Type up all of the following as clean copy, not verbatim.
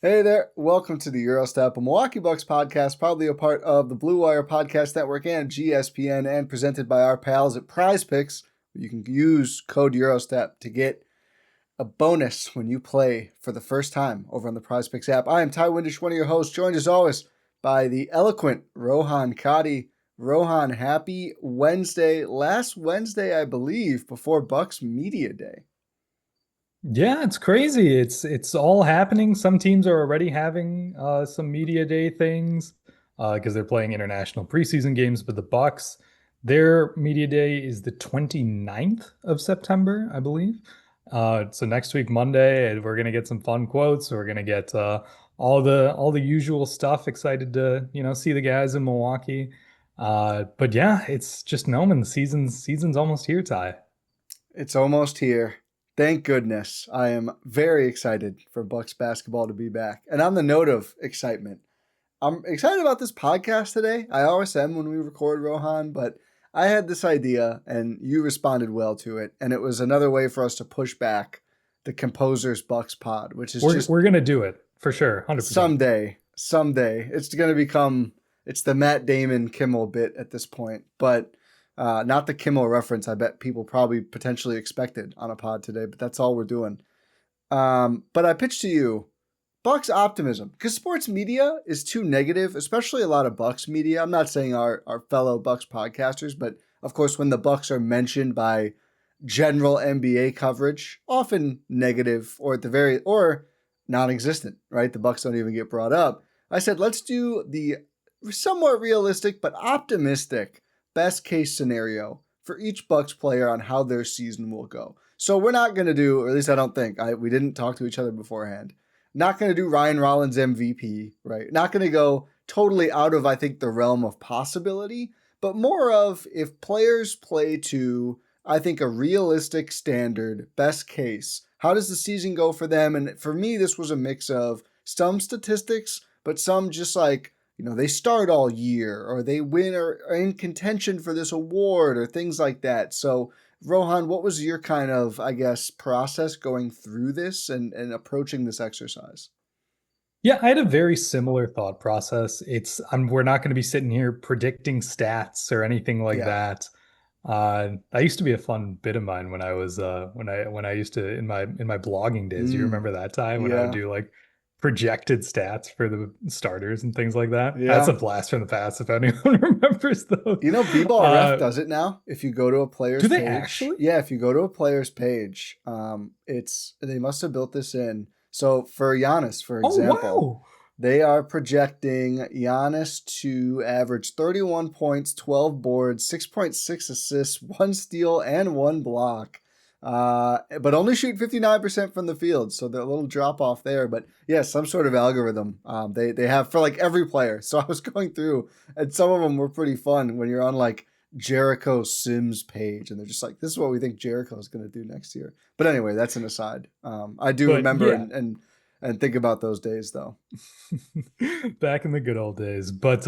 Hey there, welcome to the Gyro Step, a Milwaukee Bucks podcast, probably a part of the Blue Wire Podcast Network and GSPN, and presented by our pals at PrizePicks. You can use code Eurostep to get a bonus when you play for the first time over on the PrizePicks app. I am Windisch, one of your hosts, joined as always by the eloquent Rohan Katti. Rohan, happy Wednesday. Last Wednesday, I believe, before Bucks Media Day. Yeah, it's crazy. It's all happening. Some teams are already having some media day things because they're playing international preseason games. But the Bucks, their media day is the 29th of September, I believe. So next week, Monday, and we're gonna get some fun quotes. We're gonna get all the usual stuff. Excited to see the guys in Milwaukee. But yeah, it's just knowing the season's almost here, Ty. It's almost here. Thank goodness. I am very excited for Bucks basketball to be back. And on the note of excitement, I'm excited about this podcast today. I always am when we record, Rohan, but I had this idea and you responded well to it. And it was another way for us to push back the Composers Bucks pod, which is We're just gonna do it for sure, 100%. someday. It's going to become, it's the Matt Damon Kimmel bit at this point. But not the Kimmel reference I bet people probably potentially expected on a pod today, but that's all we're doing. But I pitched to you Bucks optimism, because sports media is too negative, especially a lot of Bucks media. I'm not saying our fellow Bucks podcasters, but of course when the Bucks are mentioned by general NBA coverage, often negative or at the very or non-existent, right? The Bucks don't even get brought up. I said let's do the somewhat realistic but optimistic best case scenario for each Bucks player on how their season will go. So we're not going to do, or at least I don't think, we didn't talk to each other beforehand. Not going to do Ryan Rollins MVP, right? Not going to go totally out of, I think, the realm of possibility, but more of if players play to, I think, a realistic standard, best case, how does the season go for them? And for me, this was a mix of some statistics, but some just like, they start all year or they win or are in contention for this award or things like that. So, Rohan, what was your kind of, I guess, process going through this and approaching this exercise? Yeah, I had a very similar thought process. We're not going to be sitting here predicting stats or anything like Yeah. that. That used to be a fun bit of mine when I was when I used to in my blogging days. You Mm, remember that time when I would yeah. do like projected stats for the starters and things like that? That's Yeah. a blast from the past if anyone remembers those. B-Ball Ref Uh, does it now. If you go to a do player's they page, actually? yeah, if you go to a player's page, they must have built this in. So for Giannis, for Oh, example, wow. they are projecting Giannis to average 31 points, 12 boards, 6.6 assists, one steal, and one block. But only shoot 59% from the field, so they're a little drop off there. But yeah, some sort of algorithm they have for like every player. So I was going through, and some of them were pretty fun when you're on like Jericho Sims page, and they're just like, "This is what we think Jericho is going to do next year." But anyway, that's an aside. I do But remember yeah, and think about those days though. back in the good old days. But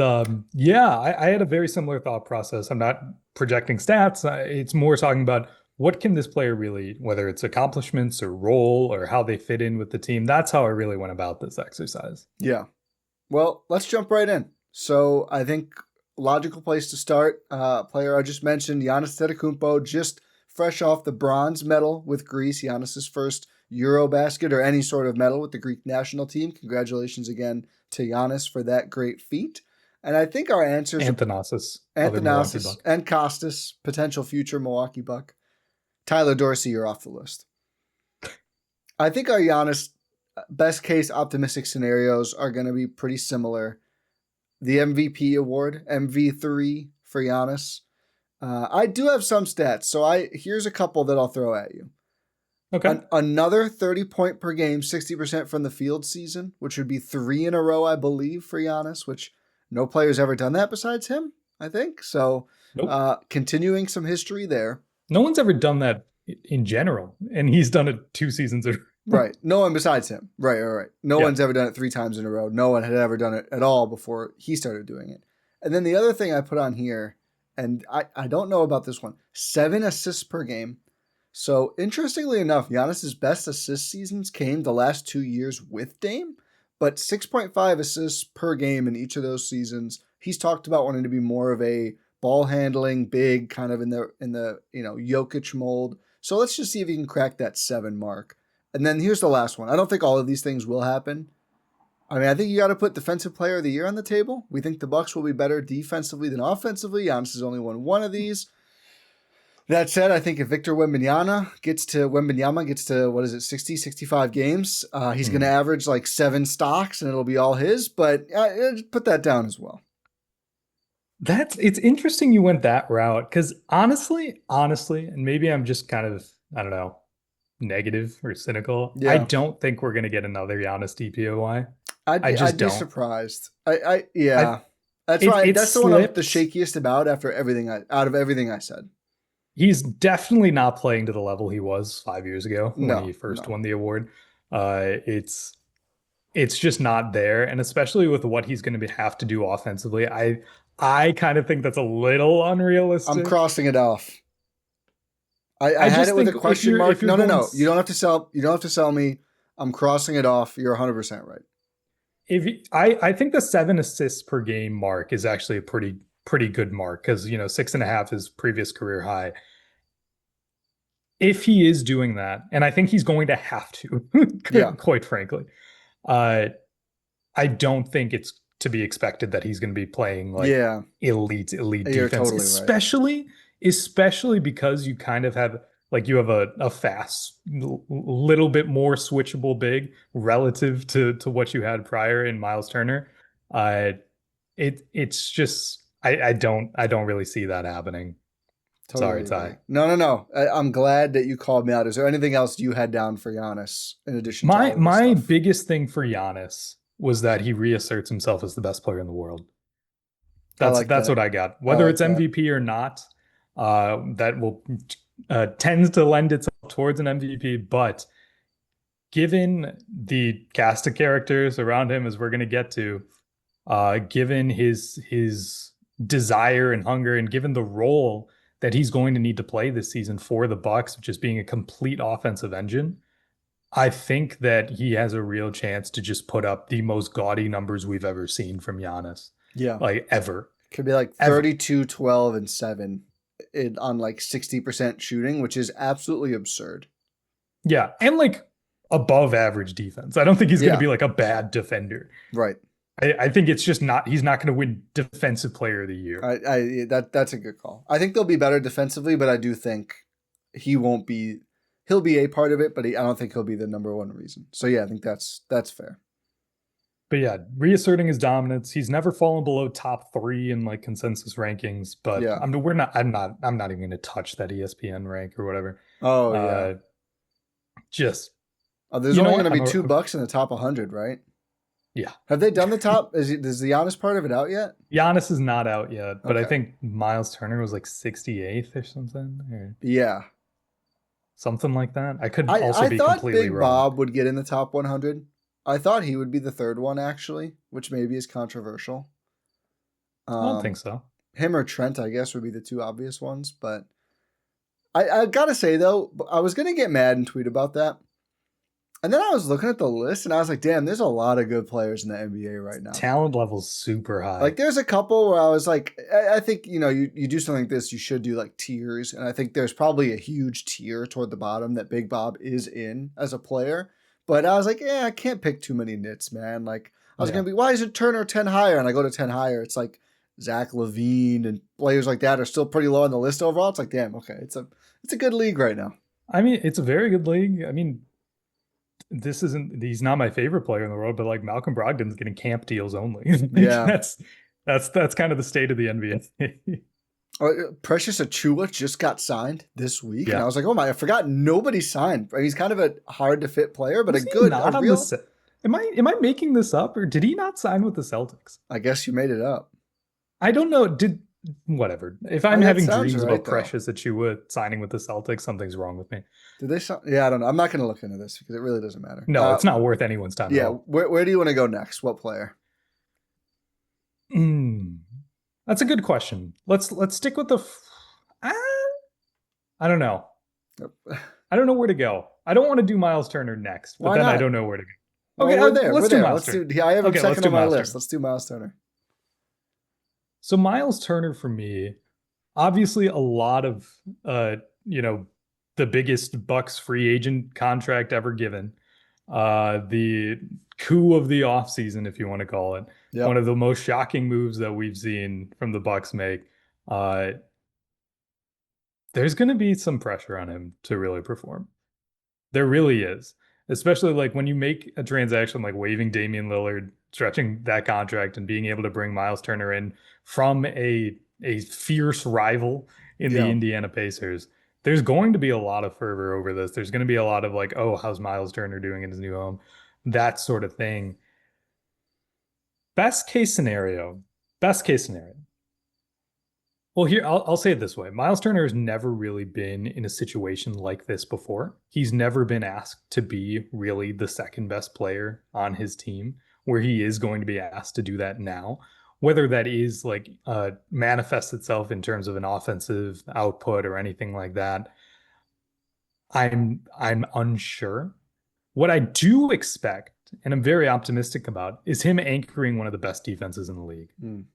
yeah, I had a very similar thought process. I'm not projecting stats. It's more talking about what can this player really, whether it's accomplishments or role or how they fit in with the team. That's how I really went about this exercise. Yeah. Well, let's jump right in. So I think logical place to start. Player I just mentioned, Giannis Antetokounmpo, just fresh off the bronze medal with Greece. Giannis's first Eurobasket or any sort of medal with the Greek national team. Congratulations again to Giannis for that great feat. And I think our answers are Anthanasis, other Milwaukee Anthanasis Buck. and Costas, potential future Milwaukee Buck. Tyler Dorsey, you're off the list. I think our Giannis best case optimistic scenarios are going to be pretty similar. The MVP award, MV3 for Giannis. I do have some stats, so here's a couple that I'll throw at you. Okay. Another 30 point per game, 60% from the field season, which would be three in a row, I believe, for Giannis, which no player's ever done that besides him, I think. So Nope. continuing some history there. No one's ever done that in general, and he's done it 2 seasons in a row. Right. No one besides him. Right. No Yeah. one's ever done it three times in a row. No one had ever done it at all before he started doing it. And then the other thing I put on here, and I don't know about this one, 7 assists per game. So interestingly enough, Giannis's best assist seasons came the last 2 years with Dame, but 6.5 assists per game in each of those seasons. He's talked about wanting to be more of a ball handling big, kind of in the Jokic mold. So let's just see if he can crack that 7 mark. And then here's the last one. I don't think all of these things will happen. I mean, I think you got to put Defensive Player of the Year on the table. We think the Bucks will be better defensively than offensively. Giannis has only won one of these. That said, I think if Victor Wembanyama gets to, 60, 65 games, he's going to average like 7 stocks and it'll be all his. But put that down as well. It's interesting you went that route because honestly, and maybe I'm just kind of, I don't know, negative or cynical. Yeah. I don't think we're going to get another Giannis DPOY. I'd be surprised. That's right. That's the one I'm the shakiest about out of everything I said. He's definitely not playing to the level he was 5 years ago when he first won the award. It's just not there, and especially with what he's going to have to do offensively, I kind of think that's a little unrealistic. I'm crossing it off. I had it with a question mark. No. You don't have to sell. You don't have to sell me. I'm crossing it off. You're 100% right. I think the 7 assists per game mark is actually a pretty good mark because 6.5 is previous career high. If he is doing that, and I think he's going to have to, quite frankly, I don't think it's to be expected that he's going to be playing like elite defense, totally especially because you kind of have you have a fast, little bit more switchable big relative to what you had prior in Myles Turner. It's just I don't really see that happening. Totally. Sorry, Ty. No. I'm glad that you called me out. Is there anything else you had down for Giannis in addition to all my stuff? biggest thing for Giannis was that he reasserts himself as the best player in the world. That's what I got. Whether it's MVP or not, that will tends to lend itself towards an MVP. But given the cast of characters around him, as we're going to get to, given his desire and hunger, and given the role that he's going to need to play this season for the Bucks, just being a complete offensive engine, I think that he has a real chance to just put up the most gaudy numbers we've ever seen from Giannis. Yeah. Ever. Could be 32, 12, and 7 on 60% shooting, which is absolutely absurd. Yeah. And above average defense. I don't think he's going to be a bad defender. Right. I think it's just he's not going to win Defensive Player of the Year. That's a good call. I think they'll be better defensively, but I do think he'll be a part of it, but I don't think he'll be the number one reason. So yeah, I think that's fair. But yeah, reasserting his dominance. He's never fallen below top 3 in consensus rankings, but I'm not even going to touch that ESPN rank or whatever. Oh yeah. There's only going to be 2 Bucks in the top 100, right? Yeah. Have they done the top? Is the Giannis part of it out yet? Giannis is not out yet, but I think Myles Turner was 68th or something. Yeah. Something like that. I could also be completely wrong. I thought Big Bob would get in the top 100. I thought he would be the 3rd one, actually, which maybe is controversial. I don't think so. Him or Trent, I guess, would be the 2 obvious ones. But I got to say, though, I was going to get mad and tweet about that. And then I was looking at the list, and I was like, damn, there's a lot of good players in the NBA right now. Talent level's super high. There's a couple where I was like, I think, you do something like this, you should do tiers. And I think there's probably a huge tier toward the bottom that Big Bob is in as a player. But I was like, I can't pick too many nits, man. I was going to be, why isn't Turner 10 higher? And I go to 10 higher. It's Zach LaVine and players like that are still pretty low on the list overall. It's damn, okay. It's a good league right now. I mean, it's a very good league. I mean, he's not my favorite player in the world, but Malcolm Brogdon's getting camp deals only. Yeah. That's kind of the state of the NBA. Precious Achiuwa just got signed this week, and I was like, "Oh my! I forgot nobody signed." He's kind of a hard to fit player, but Am I making this up, or did he not sign with the Celtics? I guess you made it up. I don't know. Whatever. If I'm having dreams about Precious Achiuwa signing with the Celtics, something's wrong with me. Did they? Yeah, I don't know. I'm not going to look into this because it really doesn't matter. No, it's not worth anyone's time. Yeah. Where do you want to go next? What player? That's a good question. Let's stick with the. I don't know. I don't know where to go. I don't want to do Myles Turner next, but I don't know where to go. Well, Okay, we're there. let's We're do there. Miles Let's do. Turner. Yeah, I have him Okay, let's second do on my Miles list. Turner. Let's do Myles Turner. So Miles Turner for me, obviously a lot of you know, the biggest Bucks free agent contract ever given. The coup of the offseason, if you want to call it. One Yep. of the most shocking moves that we've seen from the Bucks make. Uh, there's going to be some pressure on him to really perform. There really is. Especially like when you make a transaction like waiving Damian Lillard, stretching that contract, and being able to bring Myles Turner in from a fierce rival in the Yeah. Indiana Pacers. There's going to be a lot of fervor over this. There's going to be a lot of like, oh, how's Myles Turner doing in his new home? That sort of thing. Best case scenario, best case scenario. Well, here I'll say it this way: Myles Turner has never really been in a situation like this before. He's never been asked to be really the second best player on his team, where he is going to be asked to do that now. Whether that is like manifests itself in terms of an offensive output or anything like that, I'm unsure. What I do expect, and I'm very optimistic about, is him anchoring one of the best defenses in the league. Mm.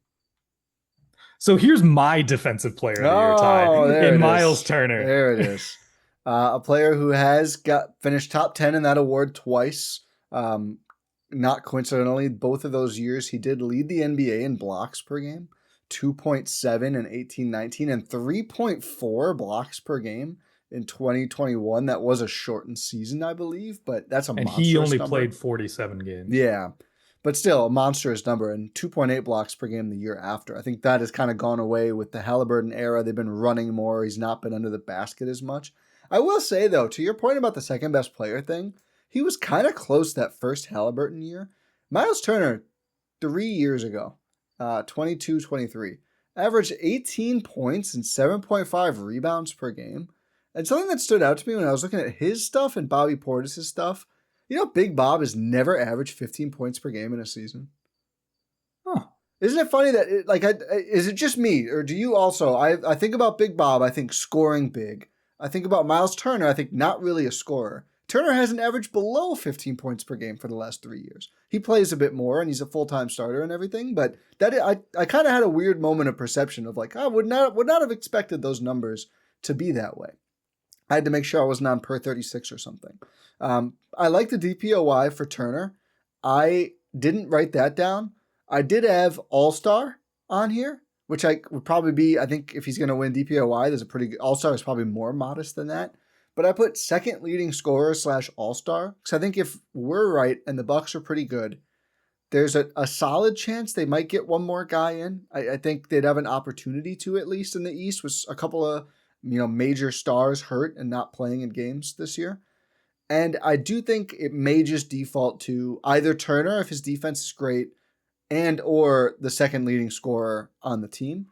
So here's my defensive player of the year tie Oh, there in it Myles is. Turner. There it is. A player who has got finished top 10 in that award twice. Not coincidentally, both of those years he did lead the NBA in blocks per game, 2.7 in 18-19 and 3.4 blocks per game in 2021. That was a shortened season, I believe, but that's a And monstrous he only number. played 47 games. Yeah, but still a monstrous number, and 2.8 blocks per game the year after. I think that has kind of gone away with the Halliburton era. They've been running more. He's not been under the basket as much. I will say, though, to your point about the second best player thing, he was kind of close that first Halliburton year. Myles Turner, 3 years ago, 22-23, averaged 18 points and 7.5 rebounds per game. And something that stood out to me when I was looking at his stuff and Bobby Portis' stuff, you know, Big Bob has never averaged 15 points per game in a season. Huh. Isn't it funny that, is it just me, or do you also, I think about Big Bob, I think scoring big. I think about Myles Turner, I think not really a scorer. Turner hasn't averaged below 15 points per game for the last 3 years. He plays a bit more, and he's a full-time starter and everything, but I kind of had a weird moment of perception of like, I would not have expected those numbers to be that way. I had to make sure I wasn't on per 36 or something. I like the DPOY for Turner. I didn't write that down. I did have All-Star on here, which I would probably be, I think if he's going to win DPOY, there's a pretty good, All-Star is probably more modest than that. But I put second leading scorer / All-Star, because I think if we're right and the Bucks are pretty good, there's a solid chance they might get one more guy in. I think they'd have an opportunity to, at least in the East, with a couple of major stars hurt and not playing in games this year. And I do think it may just default to either Turner, if his defense is great, and or the second leading scorer on the team.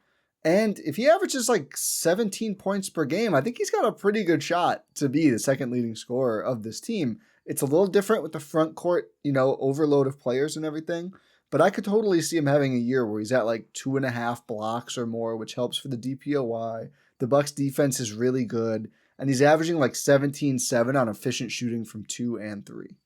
And if he averages like 17 points per game, I think he's got a pretty good shot to be the second leading scorer of this team. It's a little different with the front court, overload of players and everything. But I could totally see him having a year where he's at like 2.5 blocks or more, which helps for the DPOY. The Bucks defense is really good. And he's averaging like 17-7 on efficient shooting from 2 and 3.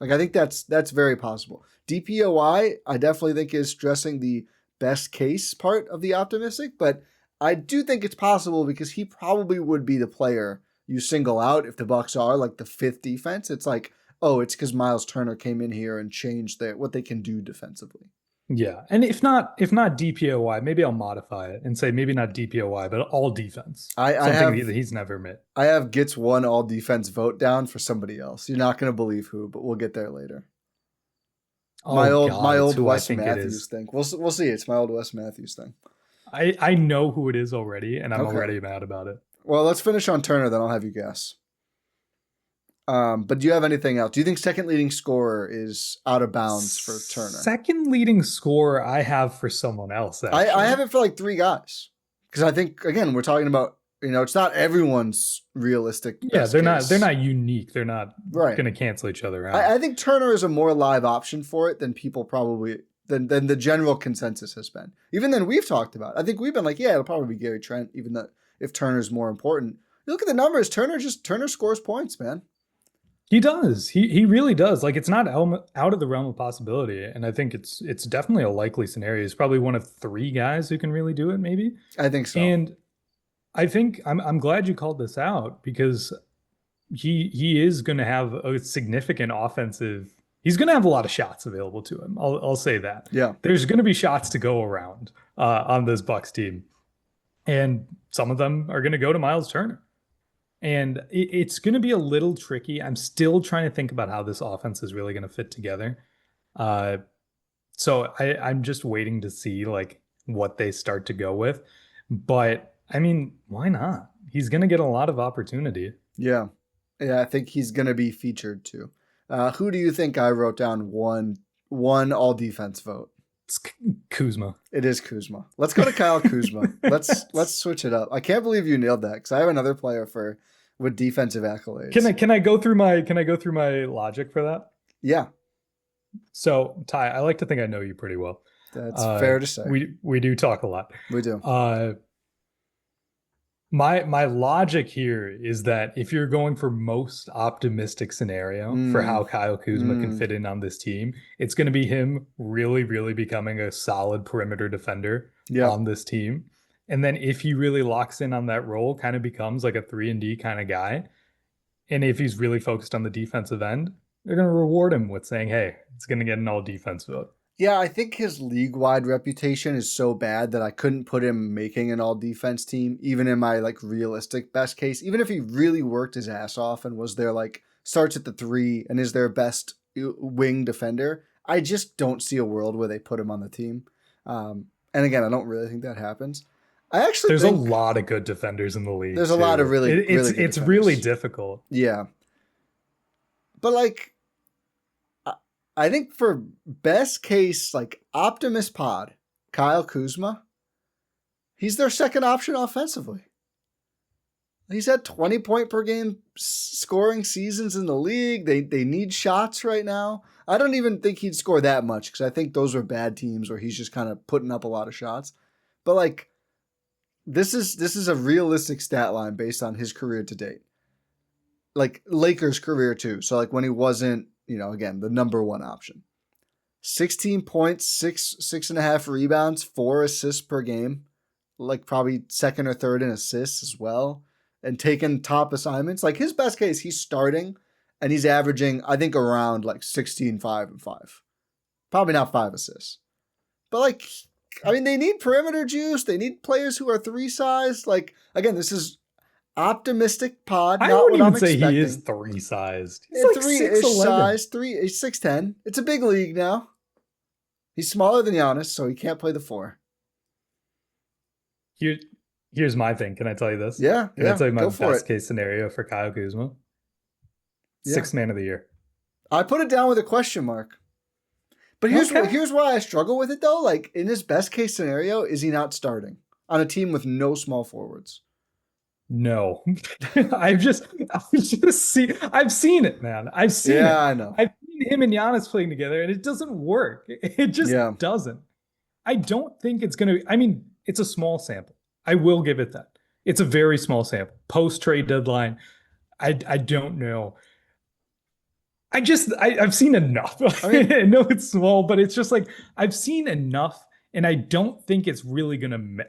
Like, I think that's very possible. DPOY, I definitely think is stressing the best case part of the optimistic, but I do think it's possible because he probably would be the player you single out if the Bucks are like the fifth defense. It's like, oh, it's because Myles Turner came in here and changed what they can do defensively. Yeah, and if not DPOY, maybe I'll modify it and say maybe not DPOY, but all defense. Something that he's never met. I have gets one all defense vote down for somebody else. You're not going to believe who, but we'll get there later. My old Wes Matthews thing. We'll see. It's my old Wes Matthews thing. I know who it is already, and I'm already mad about it. Well, let's finish on Turner, then I'll have you guess. But do you have anything else? Do you think second leading scorer is out of bounds for Turner? Second leading scorer I have for someone else, actually. I have it for like 3 guys. Because I think, again, we're talking about, it's not everyone's realistic. Yeah, they're not unique. They're not going to cancel each other out. I think Turner is a more live option for it than people probably, than the general consensus has been. Even then we've talked about. I think we've been like, yeah, it'll probably be Gary Trent, even though if Turner's more important. You look at the numbers, Turner scores points, man. He does. He really does. Like it's not out of the realm of possibility, and I think it's definitely a likely scenario. He's probably one of three guys who can really do it, maybe. I think so. And I think I'm glad you called this out because he is going to have a significant offensive. He's going to have a lot of shots available to him. I'll say that. Yeah. There's going to be shots to go around on this Bucks team, and some of them are going to go to Myles Turner. And it's going to be a little tricky. I'm still trying to think about how this offense is really going to fit together. So I'm just waiting to see like what they start to go with. But I mean, why not? He's going to get a lot of opportunity. Yeah. Yeah, I think he's going to be featured too. Who do you think I wrote down one all defense vote? It's Kuzma. It is Kuzma. Let's go to Kyle Kuzma. Let's switch it up. I can't believe you nailed that because I have another player with defensive accolades. Can I go through my logic for that? Yeah. So Ty, I like to think I know you pretty well. That's fair to say. We do talk a lot. We do. My logic here is that if you're going for most optimistic scenario for how Kyle Kuzma can fit in on this team, it's going to be him really, really becoming a solid perimeter defender on this team. And then if he really locks in on that role, kind of becomes like a 3-and-D kind of guy. And if he's really focused on the defensive end, they're going to reward him with saying, hey, it's going to get an all defense vote. Yeah, I think his league-wide reputation is so bad that I couldn't put him making an all-defense team, even in my like realistic best case. Even if he really worked his ass off and was their like starts at the 3 and is their best wing defender, I just don't see a world where they put him on the team. And again, I don't really think that happens. There's a lot of good defenders in the league. There's a lot of really good it's really difficult. Yeah, but like. I think for best case, like optimist pod, Kyle Kuzma, he's their second option offensively. He's had 20 point per game scoring seasons in the league. They need shots right now. I don't even think he'd score that much because I think those are bad teams where he's just kind of putting up a lot of shots. But like, this is a realistic stat line based on his career to date. Like Lakers' career too. So like when he wasn't, again, the number one option. 16 points, 6.5 rebounds, 4 assists per game. Like probably second or third in assists as well. And taking top assignments. Like his best case, he's starting and he's averaging, I think, around like 16, 5, and 5. Probably not 5 assists. But like, I mean, they need perimeter juice. They need players who are 3-sized. Like, again, this is optimistic pod. I wouldn't even say he is 3-sized. He's like 3-ish size. 6'10". It's a big league now. He's smaller than Giannis, so he can't play the 4. Here's my thing. Can I tell you this? Yeah. Can I tell you my best case scenario for Kyle Kuzma? Sixth man of the year. I put it down with a question mark. But here's why I struggle with it though. Like in his best case scenario, is he not starting on a team with no small forwards? No, I've seen it, man. I've seen it. Yeah, I know. I've seen him and Giannis playing together, and it doesn't work. It just doesn't. I don't think it's going to. I mean, it's a small sample. I will give it that. It's a very small sample. Post trade deadline, I don't know. I've seen enough. I know it's small, but it's just like I've seen enough, and I don't think it's really going to.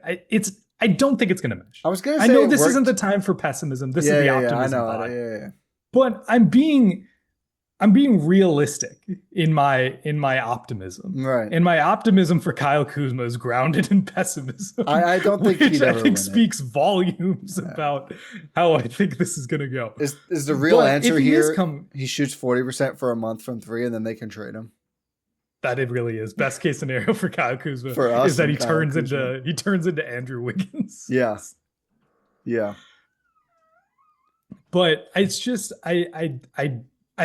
I don't think it's going to mesh. I was going to say, I know this isn't the time for pessimism. This is the optimism. I know. Yeah. But I'm being realistic in my optimism. Right. And my optimism for Kyle Kuzma is grounded in pessimism. I don't think he'd ever win speaks volumes about how I think this is going to go. Is the real answer here? He shoots 40% for a month from 3, and then they can trade him. That it really is. Best case scenario for Kyle Kuzma for us is that he turns into Andrew Wiggins. Yes. Yeah. But it's just I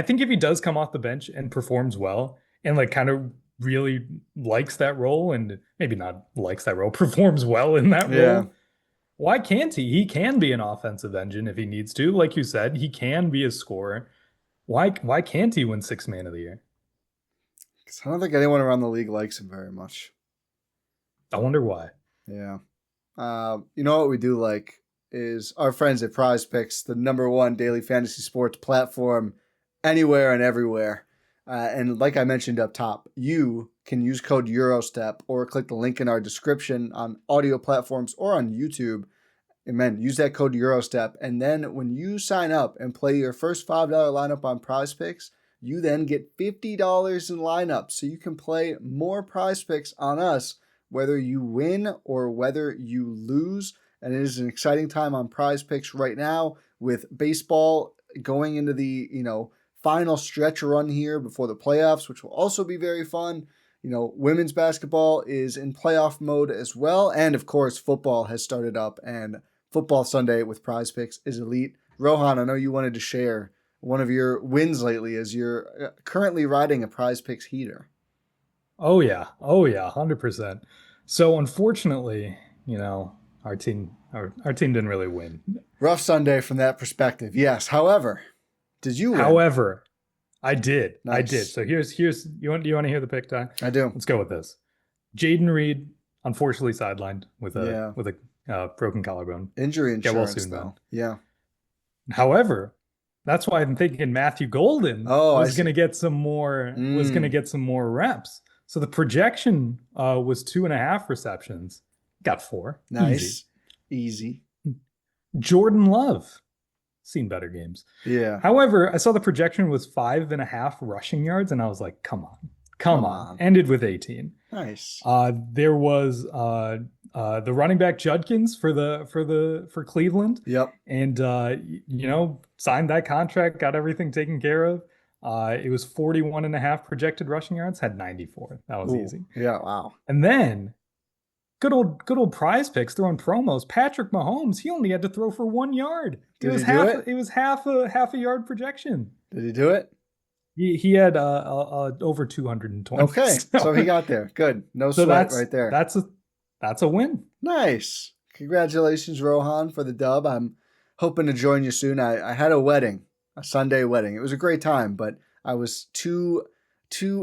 think if he does come off the bench and performs well and like kind of really likes that role and maybe not likes that role, performs well in that role, why can't he? He can be an offensive engine if he needs to. Like you said, he can be a scorer. Why can't he win 6th man of the year? I don't think anyone around the league likes him very much. I wonder why. Yeah. You know what we do like is our friends at PrizePicks, the #1 daily fantasy sports platform anywhere and everywhere. And like I mentioned up top, you can use code Eurostep or click the link in our description on audio platforms or on YouTube. Amen. Use that code Eurostep. And then when you sign up and play your first $5 lineup on PrizePicks, you then get $50 in lineups. So you can play more PrizePicks on us, whether you win or whether you lose. And it is an exciting time on PrizePicks right now with baseball going into the, final stretch run here before the playoffs, which will also be very fun. Women's basketball is in playoff mode as well. And of course, football has started up, and Football Sunday with PrizePicks is elite. Rohan, I know you wanted to share one of your wins lately as you're currently riding a PrizePicks heater. Oh yeah. 100%. So unfortunately, our team didn't really win. Rough Sunday from that perspective. Yes. However, did you win? However, I did. Nice. I did. So here's you want to hear the pick, Ty? I do. Let's go with this. Jaden Reed, unfortunately sidelined with a broken collarbone. Injury insurance, well soon, though. man. Yeah. However, that's why I'm thinking Matthew Golden was going to get some more. Was going to get some more reps. So the projection was 2.5 receptions. Got 4. Nice. Easy. Jordan Love. Seen better games. Yeah. However, I saw the projection was 5.5 rushing yards, and I was like, come on. Ended with 18. Nice. There was the running back Judkins for Cleveland. Yep. And signed that contract, got everything taken care of. It was 41.5 projected rushing yards, had 94. That was easy. Yeah, wow. And then good old PrizePicks throwing promos. Patrick Mahomes, he only had to throw for 1 yard. It was half a yard projection. Did he do it? He had over 220. Okay, so he got there. Good. No sweat right there. That's a win. Nice. Congratulations, Rohan, for the dub. I'm hoping to join you soon. I had a Sunday wedding. It was a great time, but I was too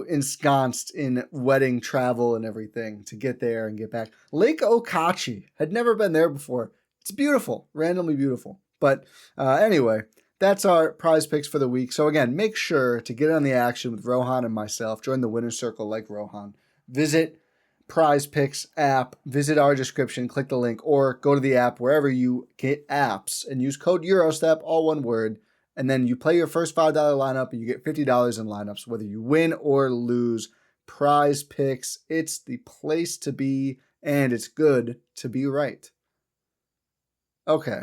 ensconced in wedding travel and everything to get there and get back. Lake Okachi. Had never been there before. It's beautiful, randomly beautiful. But anyway, that's our PrizePicks for the week. So again, make sure to get on the action with Rohan and myself. Join the winner's circle like Rohan. Visit PrizePicks app, visit our description, click the link, or go to the app wherever you get apps and use code Eurostep, all one word. And then you play your first $5 lineup and you get $50 in lineups, whether you win or lose. PrizePicks, it's the place to be, and it's good to be right. Okay.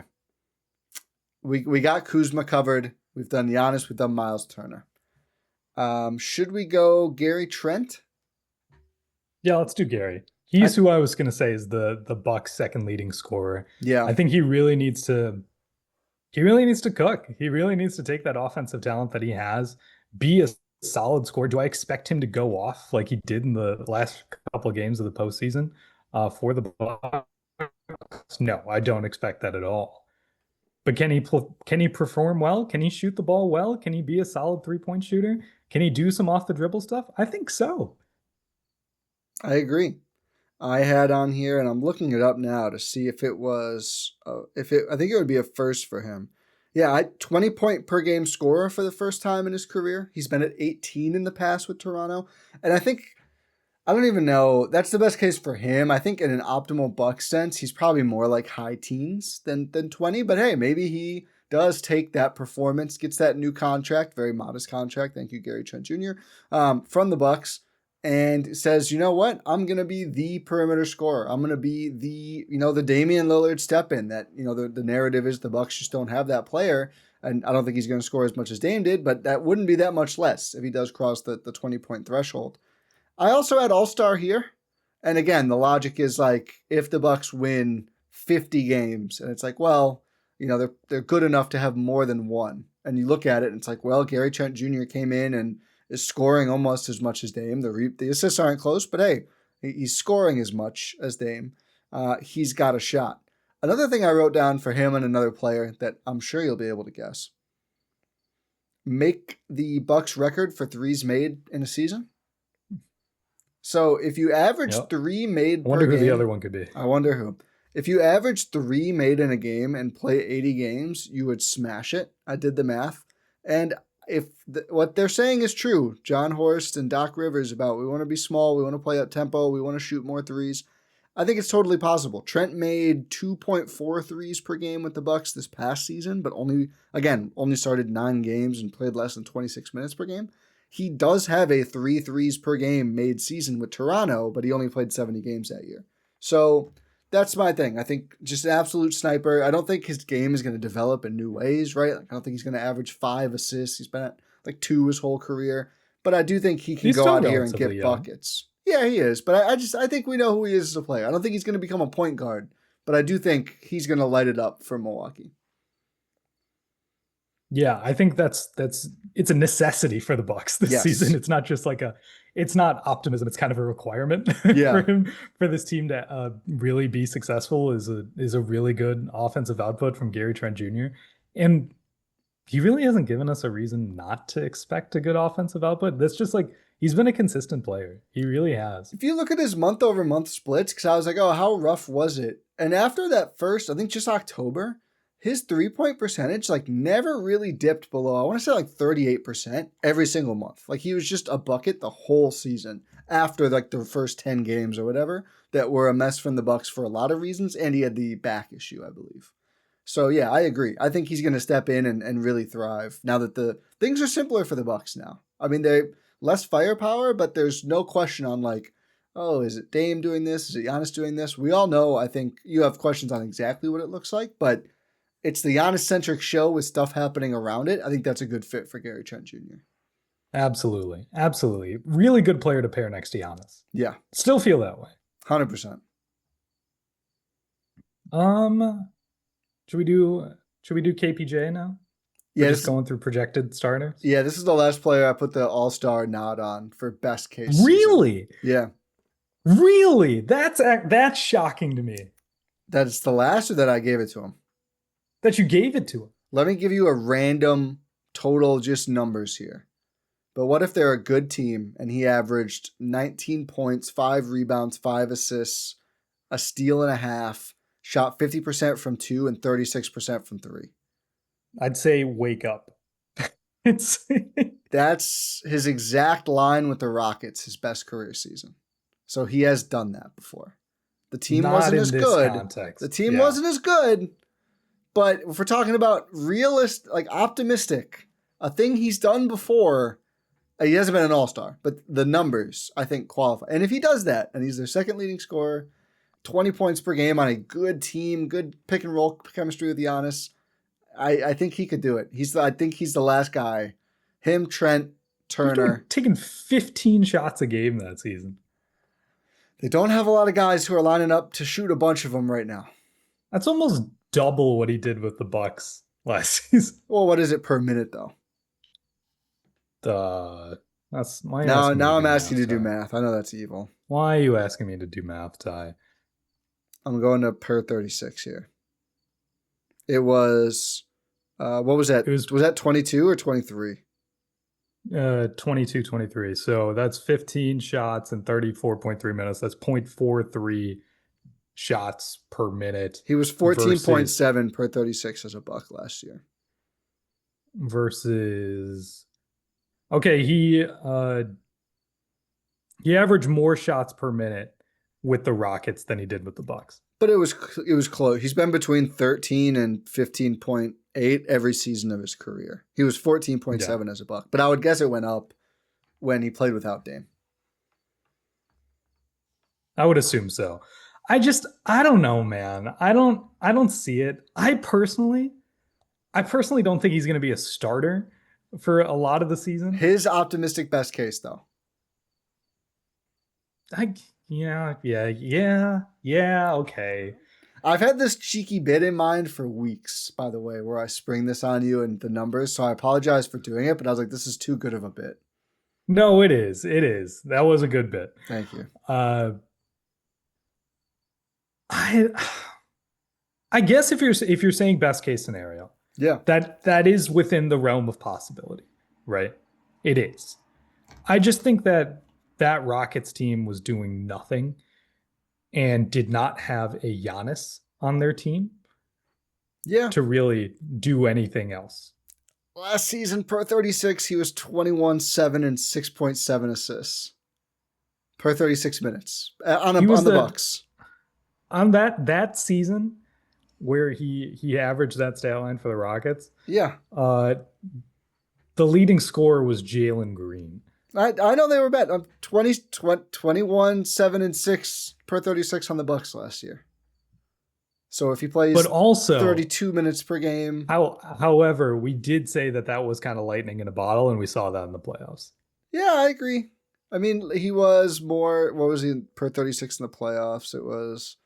We got Kuzma covered. We've done Giannis. We've done Myles Turner. Should we go Gary Trent? Yeah, let's do Gary. He's who I was going to say is the Bucks' second leading scorer. Yeah. I think he really needs to cook. He really needs to take that offensive talent that he has, be a solid scorer. Do I expect him to go off like he did in the last couple of games of the postseason for the Bucks? No, I don't expect that at all. But can he perform well? Can he shoot the ball well? Can he be a solid 3-point shooter? Can he do some off the dribble stuff? I think so. I agree. I had on here, and I'm looking it up now to see if it was, I think it would be a first for him. Yeah, 20 point per game scorer for the first time in his career. He's been at 18 in the past with Toronto. And I don't even know, that's the best case for him. I think in an optimal Bucks sense, he's probably more like high teens than 20. But hey, maybe he does take that performance, gets that new contract, very modest contract. Thank you, Gary Trent Jr. From the Bucks. And says, you know what? I'm going to be the perimeter scorer. I'm going to be the Damian Lillard step in that, the narrative is the Bucks just don't have that player. And I don't think he's going to score as much as Dame did, but that wouldn't be that much less if he does cross the 20-point threshold. I also had All-Star here. And again, the logic is like, if the Bucks win 50 games and it's like, well, they're good enough to have more than one. And you look at it and it's like, well, Gary Trent Jr. came in and is scoring almost as much as Dame. The assists aren't close, but hey, he's scoring as much as Dame. He's got a shot. Another thing I wrote down for him and another player that I'm sure you'll be able to guess. Make the Bucks record for threes made in a season. So if you average 3 made per game. I wonder who the other one could be. I wonder who. If you average 3 made in a game and play 80 games, you would smash it. I did the math. And what they're saying is true, John Horst and Doc Rivers about we want to be small, we want to play up tempo, we want to shoot more threes. I think it's totally possible. Trent made 2.4 threes per game with the Bucks this past season, but only started 9 games and played less than 26 minutes per game. He does have a 3 threes per game made season with Toronto, but he only played 70 games that year. So that's my thing. I think just an absolute sniper. I don't think his game is going to develop in new ways, right? Like, I don't think he's going to average 5 assists. He's been at like 2 his whole career. But I do think he can go out here and get buckets. Yeah, he is. But I think we know who he is as a player. I don't think he's going to become a point guard, but I do think he's going to light it up for Milwaukee. Yeah, I think it's a necessity for the Bucks this season. It's not just like it's not optimism. It's kind of a requirement for this team to really be successful. Is a really good offensive output from Gary Trent Jr. And he really hasn't given us a reason not to expect a good offensive output. That's just like, he's been a consistent player. He really has. If you look at his month-over-month splits, because I was like, oh, how rough was it? And after that first, I think just October, his 3-point percentage like never really dipped below, I want to say like 38% every single month. Like he was just a bucket the whole season after like the first 10 games or whatever that were a mess from the Bucks for a lot of reasons. And he had the back issue, I believe. So yeah, I agree. I think he's going to step in and really thrive now that the things are simpler for the Bucks now. I mean, they less firepower, but there's no question on like, oh, is it Dame doing this? Is it Giannis doing this? We all know, I think you have questions on exactly what it looks like, but it's the Giannis-centric show with stuff happening around it. I think that's a good fit for Gary Trent Jr. Absolutely. Absolutely. Really good player to pair next to Giannis. Yeah. Still feel that way. 100%. Should we do KPJ now? Yeah, just going through projected starters. Yeah, this is the last player I put the All-Star nod on for best case. Really? Season. Yeah. Really? That's shocking to me. That's the last, or that I gave it to him? That you gave it to him. Let me give you a random total, just numbers here. But what if they're a good team and he averaged 19 points, 5 rebounds, 5 assists, a steal and a half, shot 50% from 2 and 36% from 3? I'd say wake up. That's his exact line with the Rockets, his best career season. So he has done that before. The team wasn't as good. The team wasn't as good. But if we're talking about realist, like optimistic, a thing he's done before, he hasn't been an all-star, but the numbers, I think, qualify. And if he does that, and he's their second leading scorer, 20 points per game on a good team, good pick and roll chemistry with Giannis, I think he could do it. I think he's the last guy. Him, Trent, Turner. Taking 15 shots a game that season. They don't have a lot of guys who are lining up to shoot a bunch of them right now. That's almost double what he did with the Bucks last season. Well, what is it per minute though? That's my now I'm asking you to do math. I know that's evil. Why are you asking me to do math, Ty? I'm going to per 36 here. It was what was that? Was that 22 or 23? 22-23. So that's 15 shots in 34.3 minutes. That's 0.43 shots per minute. He was 14.7 per 36 as a Buck last year. Versus, okay, he averaged more shots per minute with the Rockets than he did with the Bucks. But it was close. He's been between 13 and 15.8 every season of his career. He was 14.7 as a Buck, but I would guess it went up when he played without Dame. I would assume so. I don't know, man. I don't see it. I personally don't think he's going to be a starter for a lot of the season. His optimistic best case, though. Yeah, okay. I've had this cheeky bit in mind for weeks, by the way, where I spring this on you and the numbers, so I apologize for doing it, but I was like, this is too good of a bit. No, it is. It is. That was a good bit. Thank you. I guess if you're saying best case scenario, yeah, that is within the realm of possibility, right? It is. I just think that Rockets team was doing nothing and did not have a Giannis on their team, to really do anything else. Last season, per 36, he was 21, 7, and 6.7 assists per 36 minutes on the Bucks. On that season where he averaged that stat line for the Rockets. Yeah. The leading scorer was Jalen Green. I know they were bad. 21, 7, and 6 per 36 on the Bucks last year. So if he plays but also 32 minutes per game. However, we did say that was kind of lightning in a bottle, and we saw that in the playoffs. Yeah, I agree. I mean, he was more, what was he per 36 in the playoffs? It was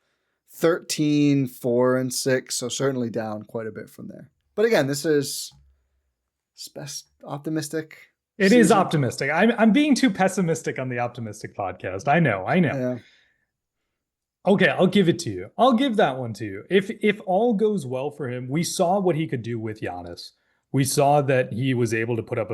13, 4, and 6. So certainly down quite a bit from there. But again, this is best optimistic. It season. Is optimistic. I'm being too pessimistic on the optimistic podcast. I know. Yeah. Okay, I'll give it to you. I'll give that one to you. If all goes well for him, we saw what he could do with Giannis. We saw that he was able to put up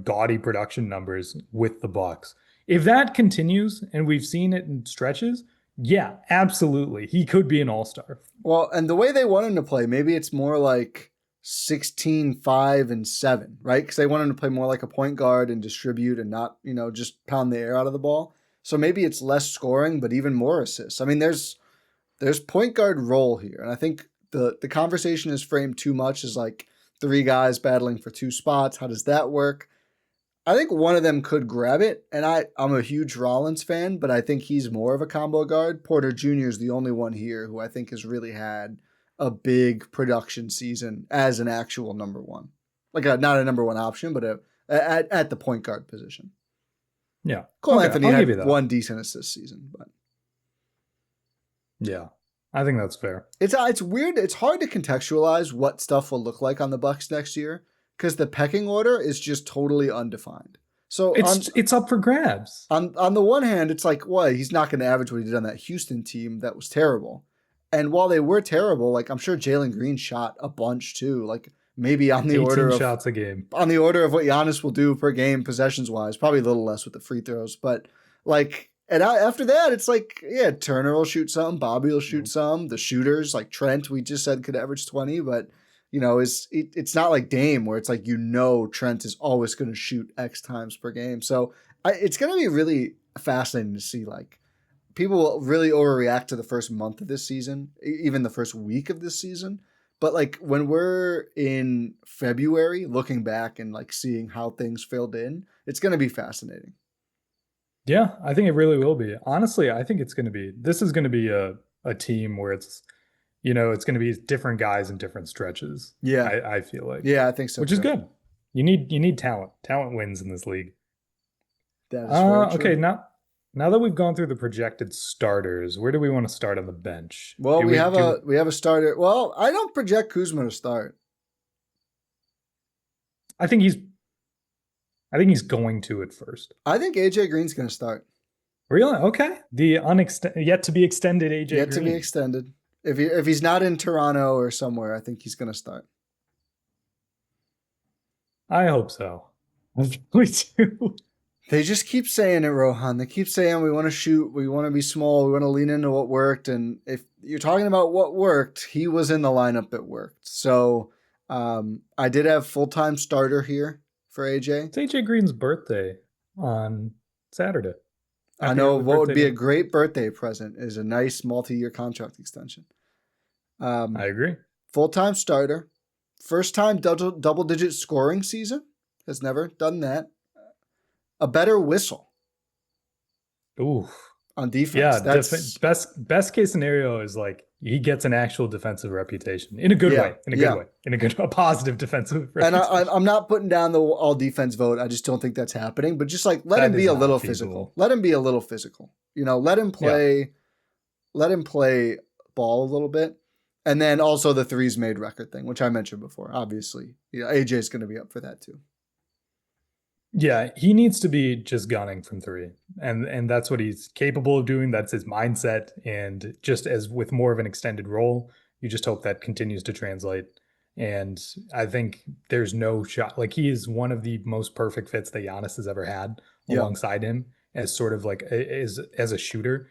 gaudy production numbers with the Bucks. If that continues, and we've seen it in stretches, yeah, absolutely. He could be an all-star. Well, and the way they want him to play, maybe it's more like 16, 5, and 7, right? Because they want him to play more like a point guard and distribute and not, just pound the air out of the ball. So maybe it's less scoring, but even more assists. I mean, there's point guard role here. And I think the conversation is framed too much as like 3 guys battling for 2 spots. How does that work? I think one of them could grab it. And I'm a huge Rollins fan, but I think he's more of a combo guard. Porter Jr. is the only one here who I think has really had a big production season as an actual number one. Not a number one option, but at the point guard position. Yeah. Cole Anthony had one decent assist season, but yeah, I think that's fair. It's weird. It's hard to contextualize what stuff will look like on the Bucks next year because the pecking order is just totally undefined. So it's up for grabs. On the one hand, it's like, he's not going to average what he did on that Houston team that was terrible. And while they were terrible, I'm sure Jalen Green shot a bunch too. Maybe on the order of shots a game. On the order of what Giannis will do per game, possessions wise, probably a little less with the free throws. But and after that, it's Turner will shoot some, Bobby will shoot some. The shooters like Trent, we just said could average 20, but it's not like Dame where it's Trent is always going to shoot X times per game. So it's going to be really fascinating to see people will really overreact to the first month of this season, even the first week of this season. But when we're in February, looking back and seeing how things filled in, it's going to be fascinating. Yeah, I think it really will be. Honestly, I think this is going to be a team where it's going to be different guys in different stretches. Yeah, I feel like. Yeah, I think so. Which is good. You need talent. Talent wins in this league. That is very true. Okay, now that we've gone through the projected starters, where do we want to start on the bench? Well, we have a starter. Well, I don't project Kuzma to start. I think he's going to at first. I think AJ Green's going to start. Really? Okay. The yet to be extended AJ Green. Yet to be extended. If he's not in Toronto or somewhere, I think he's going to start. I hope so. I really do. They just keep saying it, Rohan. They keep saying we want to shoot, we want to be small, we want to lean into what worked. And if you're talking about what worked, he was in the lineup that worked. So I did have full-time starter here for AJ. It's AJ Green's birthday on Saturday. I know what would be a great birthday present is a nice multi-year contract extension. I agree. Full-time starter. First time double-digit scoring season. Has never done that. A better whistle. Ooh. On defense. Yeah, best case scenario is he gets an actual defensive reputation in a good way. In a positive defensive reputation. And I'm not putting down the all defense vote. I just don't think that's happening. But just let him be a little physical. Let him be a little physical. Let him play. Yeah. Let him play ball a little bit. And then also the threes made record thing, which I mentioned before. Obviously, AJ's going to be up for that too. Yeah, he needs to be just gunning from 3. And that's what he's capable of doing. That's his mindset. And just as with more of an extended role, you just hope that continues to translate. And I think there's no shot. He is one of the most perfect fits that Giannis has ever had alongside him as sort of as a shooter.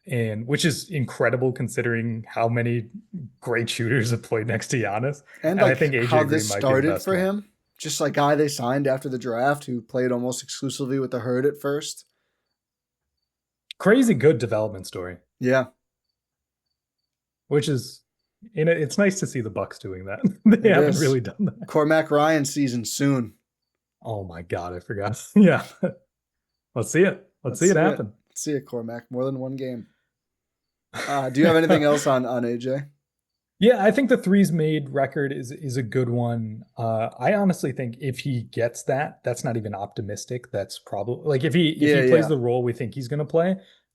And which is incredible considering how many great shooters have played next to Giannis. And I think AJ Green might started for him. just like guy they signed after the draft who played almost exclusively with the Herd at first. Crazy good development story. Yeah. Which is, it's nice to see the Bucks doing that. They haven't really done that. Cormac Ryan season soon. Oh my God, I forgot. Yeah. Let's see it. Let's see it happen. Let's see it, Cormac. More than one game. Do you have anything else on AJ? Yeah, I think the threes made record is a good one. I honestly think if he gets that, that's not even optimistic. That's probably like if he plays the role we think he's going to play,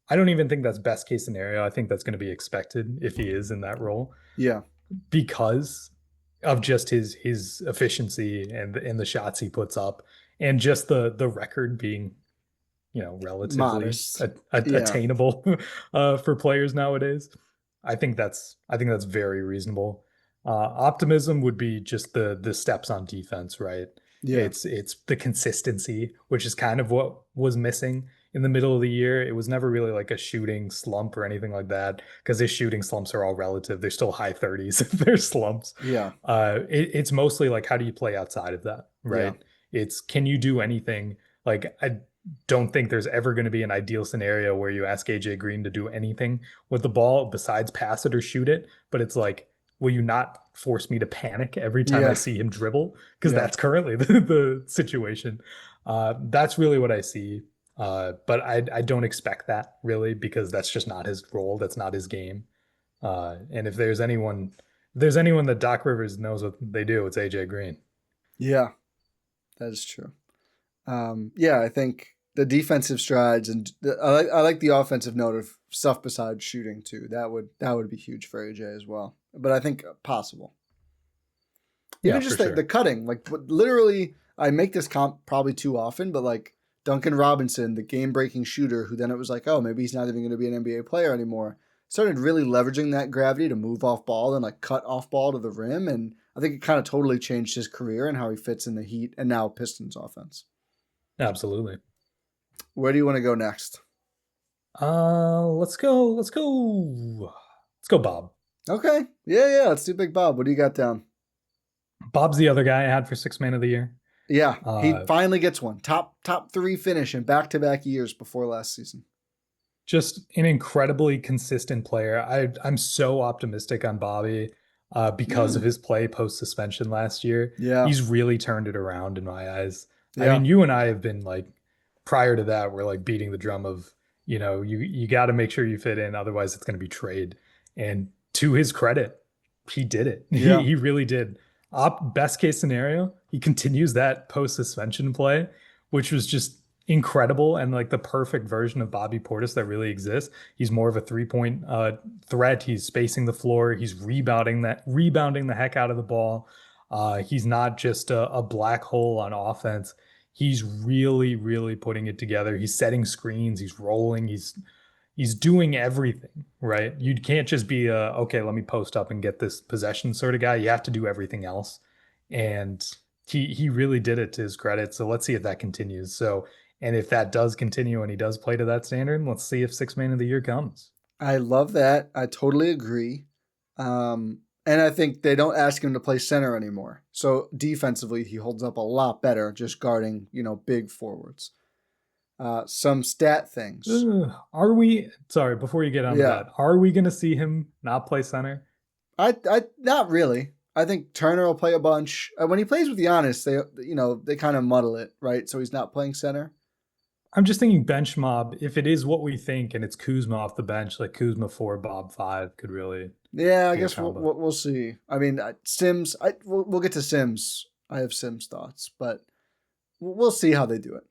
I don't even think that's best case scenario. I think that's going to be expected if he is in that role. Yeah, because of just his efficiency and the shots he puts up, and just the record being, relatively attainable for players nowadays. I think that's very reasonable. Optimism would be just the steps on defense, right? Yeah. It's the consistency, which is kind of what was missing in the middle of the year. It was never really like a shooting slump or anything like that, because his shooting slumps are all relative. They're still high 30s if they're slumps. Yeah. It's mostly like, how do you play outside of that, right? Yeah. It's, can you do anything? Like, I don't think there's ever going to be an ideal scenario where you ask AJ Green to do anything with the ball besides pass it or shoot it. But it's like, will you not force me to panic every time I see him dribble? Because that's currently the situation. That's really what I see. But I don't expect that, really, because that's just not his role. That's not his game. And if there's anyone that Doc Rivers knows what they do, it's AJ Green. Yeah, that is true. I think the defensive strides and I like the offensive note of stuff besides shooting too. That would be huge for AJ as well. But I think possible. Even just the cutting, like literally, I make this comp probably too often, but like Duncan Robinson, the game-breaking shooter, who then it was like, oh, maybe he's not even going to be an NBA player anymore, started really leveraging that gravity to move off ball and like cut off ball to the rim, and I think it kind of totally changed his career and how he fits in the Heat and now Pistons offense. Absolutely. Where do you want to go next? Let's go Bob. Okay. Yeah. Let's do Big Bob. What do you got down? Bob's the other guy I had for Sixth Man of the Year. Yeah, he finally gets one. Top 3 finish in back-to-back years before last season. Just an incredibly consistent player. I'm so optimistic on Bobby because of his play post-suspension last year. Yeah. He's really turned it around in my eyes. Yeah. I mean, you and I have been like, prior to that, we're like beating the drum of, you got to make sure you fit in, otherwise it's going to be trade. And to his credit, he did it. Yeah. He really did. Best case scenario, he continues that post-suspension play, which was just incredible and like the perfect version of Bobby Portis that really exists. He's more of a 3-point threat. He's spacing the floor. He's rebounding the heck out of the ball. He's not just a black hole on offense. He's really, really putting it together. He's setting screens. He's rolling. He's doing everything, right? You can't just be okay, let me post up and get this possession sort of guy. You have to do everything else. And he really did it, to his credit. So let's see if that continues. So, and if that does continue and he does play to that standard, let's see if Sixth Man of the Year comes. I love that. I totally agree. And I think they don't ask him to play center anymore. So defensively, he holds up a lot better just guarding, big forwards. Some stat things. Are we, sorry, before you get on that, are we going to see him not play center? I not really. I think Turner will play a bunch. When he plays with Giannis, they kind of muddle it, right? So he's not playing center. I'm just thinking bench mob. If it is what we think and it's Kuzma off the bench, like Kuzma 4, Bob 5 could really. Yeah, I guess we'll see. I mean, Sims, we'll get to Sims. I have Sims thoughts, but we'll see how they do it.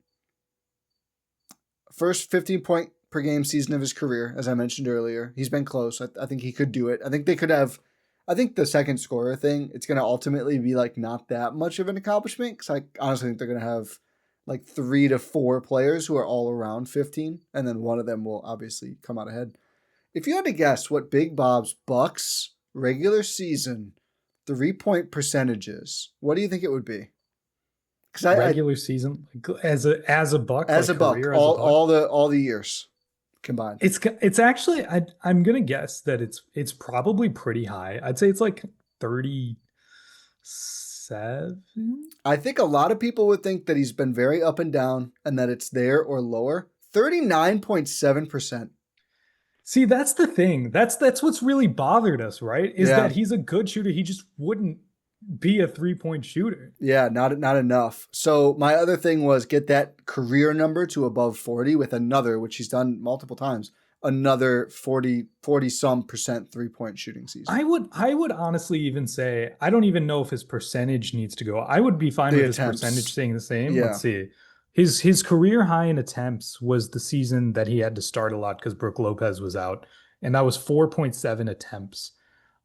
First 15-point per game season of his career, as I mentioned earlier. He's been close. I think he could do it. I think they could have. I think the second scorer thing, it's going to ultimately be like not that much of an accomplishment, because I honestly think they're going to have like 3 to 4 players who are all around 15, and then one of them will obviously come out ahead. If you had to guess what Big Bob's Bucks regular season 3-point percentage is, what do you think it would be? Regular season as a Buck, as like a Buck, all the years combined. It's actually I'm gonna guess that it's probably pretty high. I'd say it's like 36 37. I think a lot of people would think that he's been very up and down and that it's there or lower. 39.7%. See, that's the thing. That's what's really bothered us, right? Is Yeah. that he's a good shooter. He just wouldn't be a 3-point shooter. Yeah, not enough. So my other thing was get that career number to above 40 with another, which he's done multiple times, another 40 some percent 3-point shooting season. I would honestly even say I don't even know if his percentage needs to go. I would be fine The with attempts. his percentage staying the same. Yeah. Let's see. His career high in attempts was the season that he had to start a lot because Brook Lopez was out, and that was 4.7 attempts.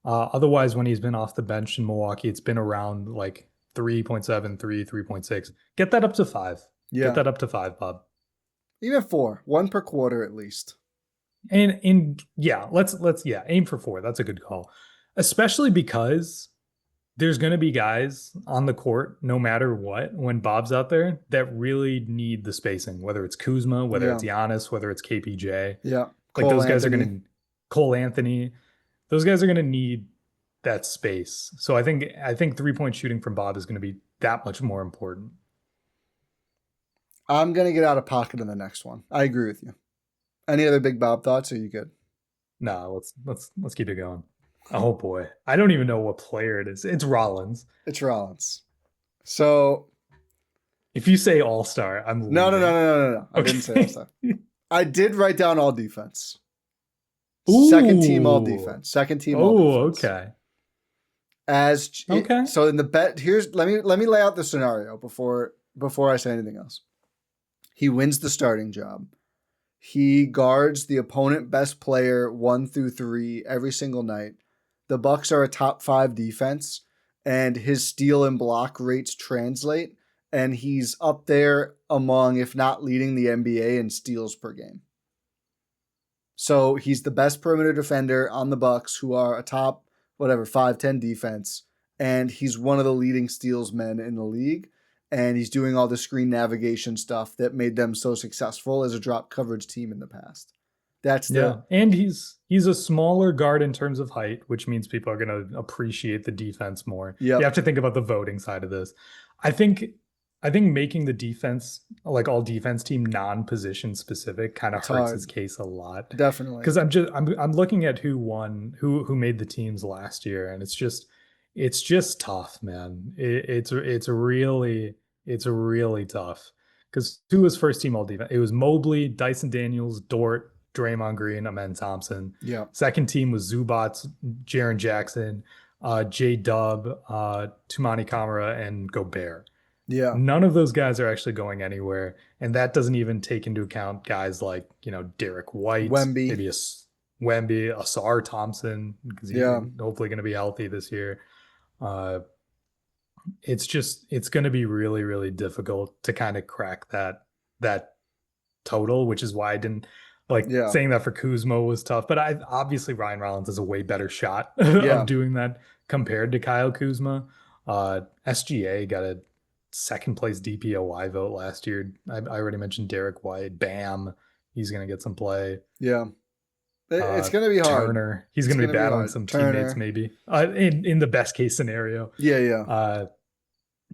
Otherwise, when he's been off the bench in Milwaukee, it's been around like 3.7, 3.6. Get that up to 5. Yeah. Get that up to 5, Bob. Even 4, 1 per quarter at least. And yeah, let's aim for 4. That's a good call. Especially because there's going to be guys on the court, no matter what, when Bob's out there, that really need the spacing, whether it's Kuzma, whether it's Giannis, whether it's KPJ. Yeah. Like those guys are going to, Cole Anthony, those guys are going to need that space. So I think 3-point shooting from Bob is going to be that much more important. I'm going to get out of pocket in the next one. I agree with you. Any other big Bob thoughts? Or are you good? No, let's keep it going. Oh boy. I don't even know what player it is. It's Rollins. It's Rollins. So if you say all-star, I'm leaving. No. I didn't say all-star. I did write down all defense. Ooh. Second team all defense. Second team all defense. Okay. So in the bet, let me lay out the scenario before I say anything else. He wins the starting job. He guards the opponent best player 1 through 3 every single night. The Bucks are a top 5 defense, and his steal and block rates translate, and he's up there among, if not leading the NBA in steals per game. So he's the best perimeter defender on the Bucks, who are a top 5-10 defense, and he's one of the leading steals men in the league. And he's doing all the screen navigation stuff that made them so successful as a drop coverage team in the past. And he's a smaller guard in terms of height, which means people are going to appreciate the defense more. Yep. You have to think about the voting side of this. I think making the defense, like all defense team, non-position specific kind of hurts his case a lot. Definitely. Because I'm looking at who made the teams last year, and it's just tough, man. It's really tough. Because who was first team all defense? It was Mobley, Dyson Daniels, Dort, Draymond Green, Amen Thompson. Yeah. Second team was Zubats, Jaren Jackson, J-Dub, Tumani Kamara, and Gobert. Yeah. None of those guys are actually going anywhere. And that doesn't even take into account guys like, Derek White, Wemby. Maybe Wemby, Asar Thompson, because he's hopefully going to be healthy this year. It's going to be really, really difficult to kind of crack that total, which is why I didn't saying that for Kuzma was tough. But obviously Ryan Rollins has a way better shot of doing that compared to Kyle Kuzma. SGA got a second place DPOY vote last year. I already mentioned Derek White. Bam, he's going to get some play. Yeah. It's going to be hard. Turner, he's going to be battling some teammates maybe in the best case scenario. Yeah.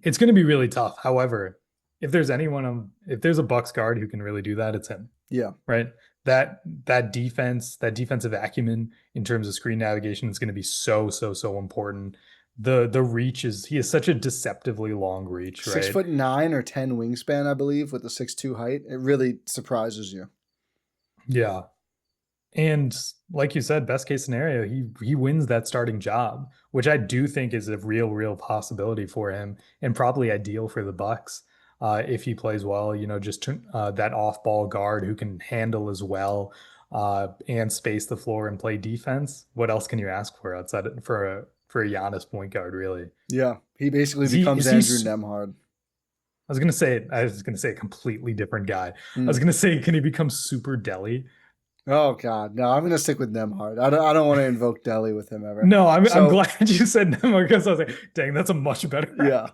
It's going to be really tough. However, if there's a Bucks guard who can really do that, it's him. Yeah. Right. That defensive acumen in terms of screen navigation is going to be so important. The reach he has such a deceptively long reach, right? 6'9" or 10 wingspan, I believe, with the 6'2" height. It really surprises you. Yeah. And like you said, best case scenario, he wins that starting job, which I do think is a real possibility for him and probably ideal for the Bucks. If he plays well, just that off-ball guard who can handle as well and space the floor and play defense. What else can you ask for outside for a Giannis point guard, really? Yeah, he basically becomes Andrew Nembhard. I was gonna say a completely different guy. I was gonna say, can he become Super Deli? Oh God, no! I'm gonna stick with Nembhard. I don't want to invoke Deli with him ever. No, I'm glad you said Nembhard because I was like, dang, that's a much better. Yeah.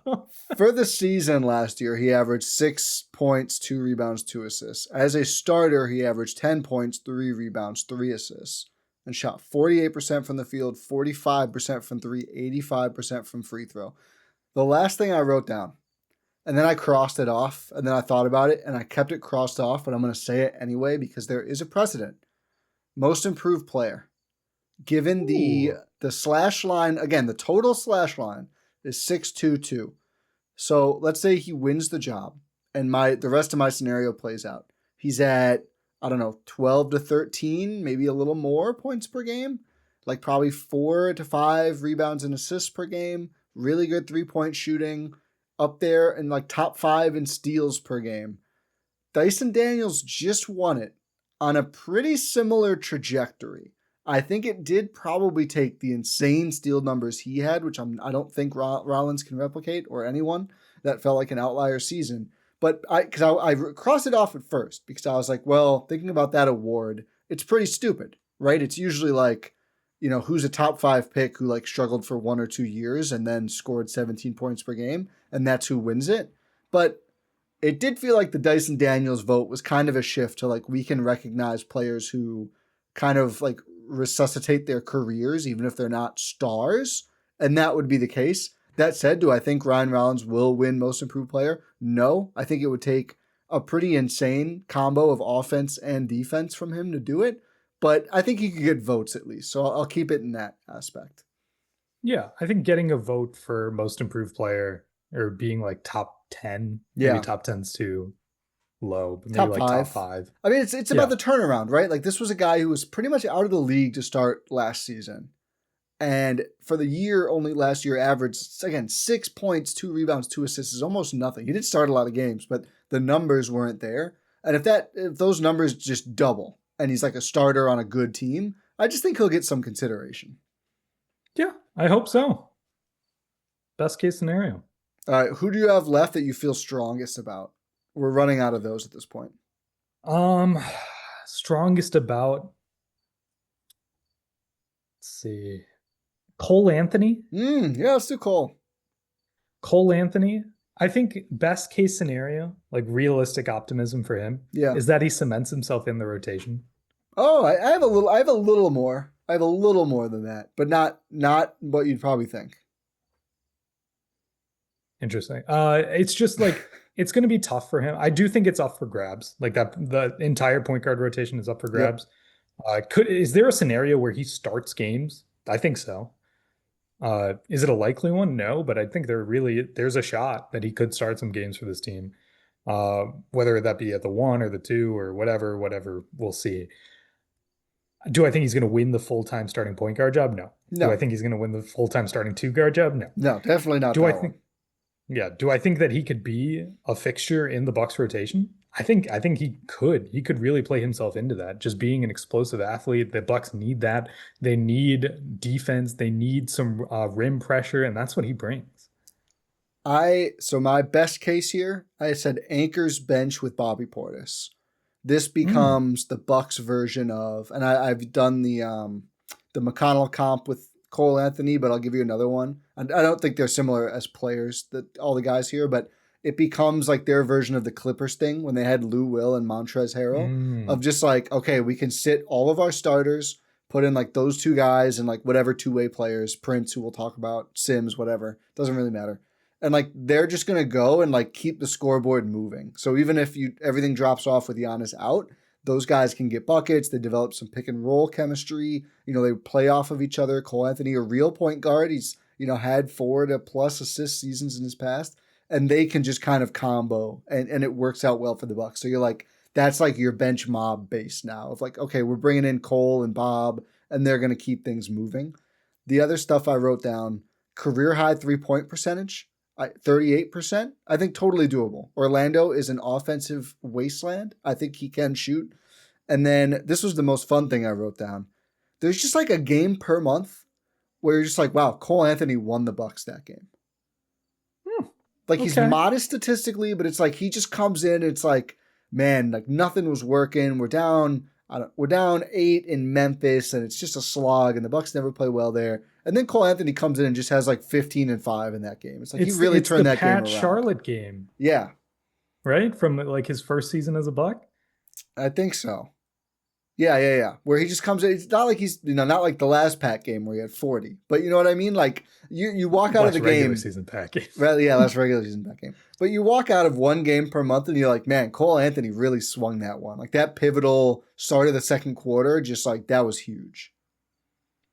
For the season last year, he averaged 6 points, 2 rebounds, 2 assists. As a starter, he averaged 10 points, 3 rebounds, 3 assists, and shot 48% from the field, 45% from 3, 85% from free throw. The last thing I wrote down, and then I crossed it off, and then I thought about it, and I kept it crossed off, but I'm going to say it anyway because there is a precedent. Most improved player. Given the slash line, again, the total slash line is 6.22. So let's say he wins the job, and the rest of my scenario plays out. He's at, I don't know, 12 to 13, maybe a little more points per game, like probably 4 to 5 rebounds and assists per game, really good 3-point shooting, up there in like top 5 in steals per game. Dyson Daniels just won it on a pretty similar trajectory. I think it did probably take the insane steal numbers he had, which I don't think Rollins can replicate, or anyone. That felt like an outlier season. But I crossed it off at first because I was like, well, thinking about that award, it's pretty stupid, right? It's usually like, who's a top 5 pick who like struggled for 1 or 2 years and then scored 17 points per game, and that's who wins it. But it did feel like the Dyson Daniels vote was kind of a shift to like, we can recognize players who kind of like resuscitate their careers, even if they're not stars. And that would be the case. That said, do I think Ryan Rollins will win most improved player? No. I think it would take a pretty insane combo of offense and defense from him to do it. But I think he could get votes at least. So I'll keep it in that aspect. Yeah, I think getting a vote for most improved player or being like top 10, maybe top 10's too low, but maybe top like 5. top 5. I mean, it's about the turnaround, right? Like this was a guy who was pretty much out of the league to start last season. And for the year, only last year averaged, again, 6 points, 2 rebounds, 2 assists is almost nothing. He did start a lot of games, but the numbers weren't there. And if those numbers just double and he's like a starter on a good team, I just think he'll get some consideration. Yeah, I hope so. Best case scenario. All right, who do you have left that you feel strongest about? We're running out of those at this point. Strongest about, let's see, Cole Anthony. Yeah, let's do Cole. Cole Anthony. I think best case scenario, like realistic optimism for him, is that he cements himself in the rotation. Oh, I have a little more. I have a little more than that, but not what you'd probably think. Interesting. It's just like it's going to be tough for him. I do think it's up for grabs. Like that, the entire point guard rotation is up for grabs. Is there a scenario where he starts games? I think so. Is it a likely one? No, but I think there's a shot that he could start some games for this team. Whether that be at the 1 or the 2 or whatever, we'll see. Do I think he's going to win the full-time starting point guard job? No. Do I think he's going to win the full-time starting 2 guard job? No. No, definitely not. Do I think that he could be a fixture in the Bucks rotation? I think he could. He could really play himself into that. Just being an explosive athlete, the Bucks need that. They need defense. They need some rim pressure, and that's what he brings. So my best case here, I said anchors bench with Bobby Portis. This becomes the Bucks version of, and I've done the McConnell comp with Cole Anthony, but I'll give you another one. I don't think they're similar as players, all the guys here, but it becomes like their version of the Clippers thing when they had Lou Will and Montrezl Harrell of just like, okay, we can sit all of our starters, put in like those 2 guys and like whatever 2-way players, Prince, who we'll talk about, Sims, whatever, doesn't really matter. And like they're just going to go and like keep the scoreboard moving. So even if everything drops off with Giannis out, those guys can get buckets. They develop some pick and roll chemistry. They play off of each other. Cole Anthony, a real point guard. He's, had 4 to plus assist seasons in his past. And they can just kind of combo and it works out well for the Bucks. So you're like, that's like your bench mob base now of like, okay, we're bringing in Cole and Bob and they're going to keep things moving. The other stuff I wrote down, career high 3-point percentage, 38%, I think totally doable. Orlando is an offensive wasteland. I think he can shoot. And then this was the most fun thing I wrote down. There's just like a game per month where you're just like, wow, Cole Anthony won the Bucks that game. Like he's modest statistically, but it's like he just comes in. It's like, man, like nothing was working. We're down 8 in Memphis, and it's just a slog. And the Bucks never play well there. And then Cole Anthony comes in and just has like 15 and 5 in that game. It's like he really turned that game around. Charlotte game, yeah, right from like his first season as a Buck. I think so. Yeah. Where he just comes in. It's not like he's, not like the last pack game where he had 40. But you know what I mean? Like, you walk out of the regular game. Season pack game. Well, yeah, that's regular season pack game. But you walk out of one game per month and you're like, man, Cole Anthony really swung that one. Like, that pivotal start of the second quarter, just like, that was huge.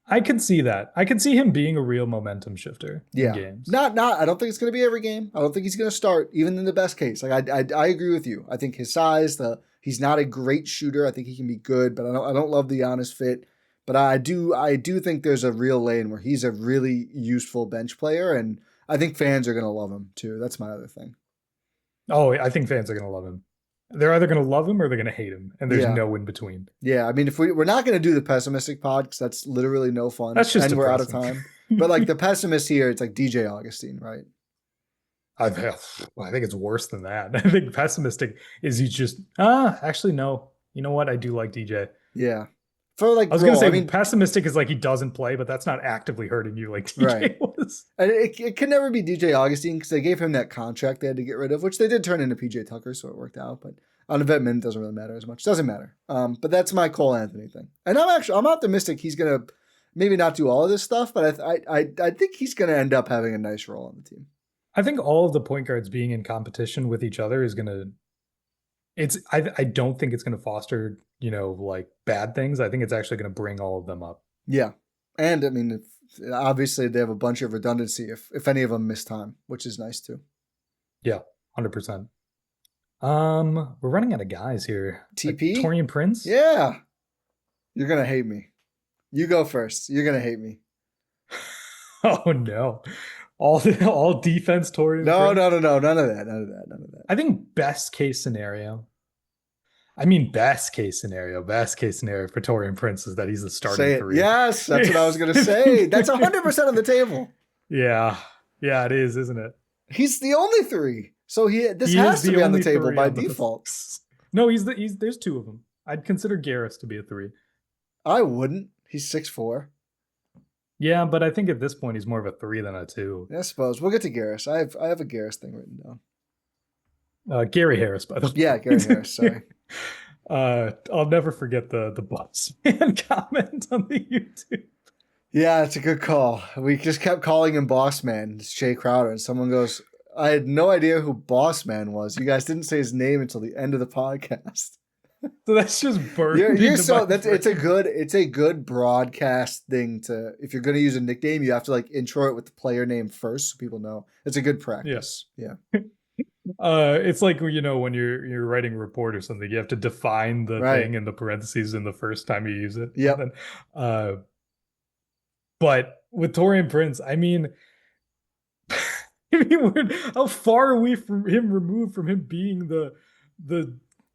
I can see that. I can see him being a real momentum shifter in games. I don't think it's going to be every game. I don't think he's going to start, even in the best case. Like, I agree with you. I think his size, he's not a great shooter. I think he can be good, but I don't love the Giannis fit. But I do think there's a real lane where he's a really useful bench player, and I think fans are going to love him too. That's my other thing. Oh, I think fans are going to love him. They're either going to love him or they're going to hate him, and there's no in between. Yeah, I mean, if we're not going to do the pessimistic pod because that's literally no fun. That's just and we're out of time. But like the pessimist here, it's like DJ Augustine, right? I think it's worse than that. I think pessimistic is he's just actually no. You know what? I do like DJ. Yeah. For like I was going to say, pessimistic is like he doesn't play, but that's not actively hurting you like DJ was. And it can never be DJ Augustine because they gave him that contract they had to get rid of, which they did turn into PJ Tucker, so it worked out. But on a vet minute, doesn't really matter as much. Doesn't matter. But that's my Cole Anthony thing. And I'm optimistic he's gonna maybe not do all of this stuff, but I think he's gonna end up having a nice role on the team. I think all of the point guards being in competition with each other is gonna. I don't think it's gonna foster like bad things. I think it's actually gonna bring all of them up. Yeah, and I mean, obviously they have a bunch of redundancy if any of them miss time, which is nice too. Yeah, 100%. We're running out of guys here. TP? Taurean Prince? Yeah. You're going to hate me. You go first. You're going to hate me. Oh, no. All defense Taurean Prince? No. None of that. I think best case scenario for Taurean Prince is that he's the starting three. Yes, that's what I was going to say. That's 100% on the table. Yeah, it is, isn't it? He's the only three. So this has to be on the table by default. No, there's two of them. I'd consider Garris to be a three. I wouldn't. He's 6'4". Yeah, but I think at this point he's more of a three than a two. I suppose. We'll get to Garris. I have a Garris thing written down. Gary Harris, by the way. Yeah, Gary Harris, sorry. I'll never forget the boss man comment on the YouTube. Yeah, it's a good call. We just kept calling him Boss Man. It's Jay Crowder, and someone goes, I had no idea who Boss Man was. You guys didn't say his name until the end of the podcast. So that's just burned. It's a good broadcast thing to, if you're going to use a nickname, you have to like intro it with the player name first so people know. It's a good practice. Yeah. It's like, when you're writing a report or something, you have to define the thing in the parentheses in the first time you use it. Yeah. But with Taurean Prince, I mean, how far are we from him removed from him being the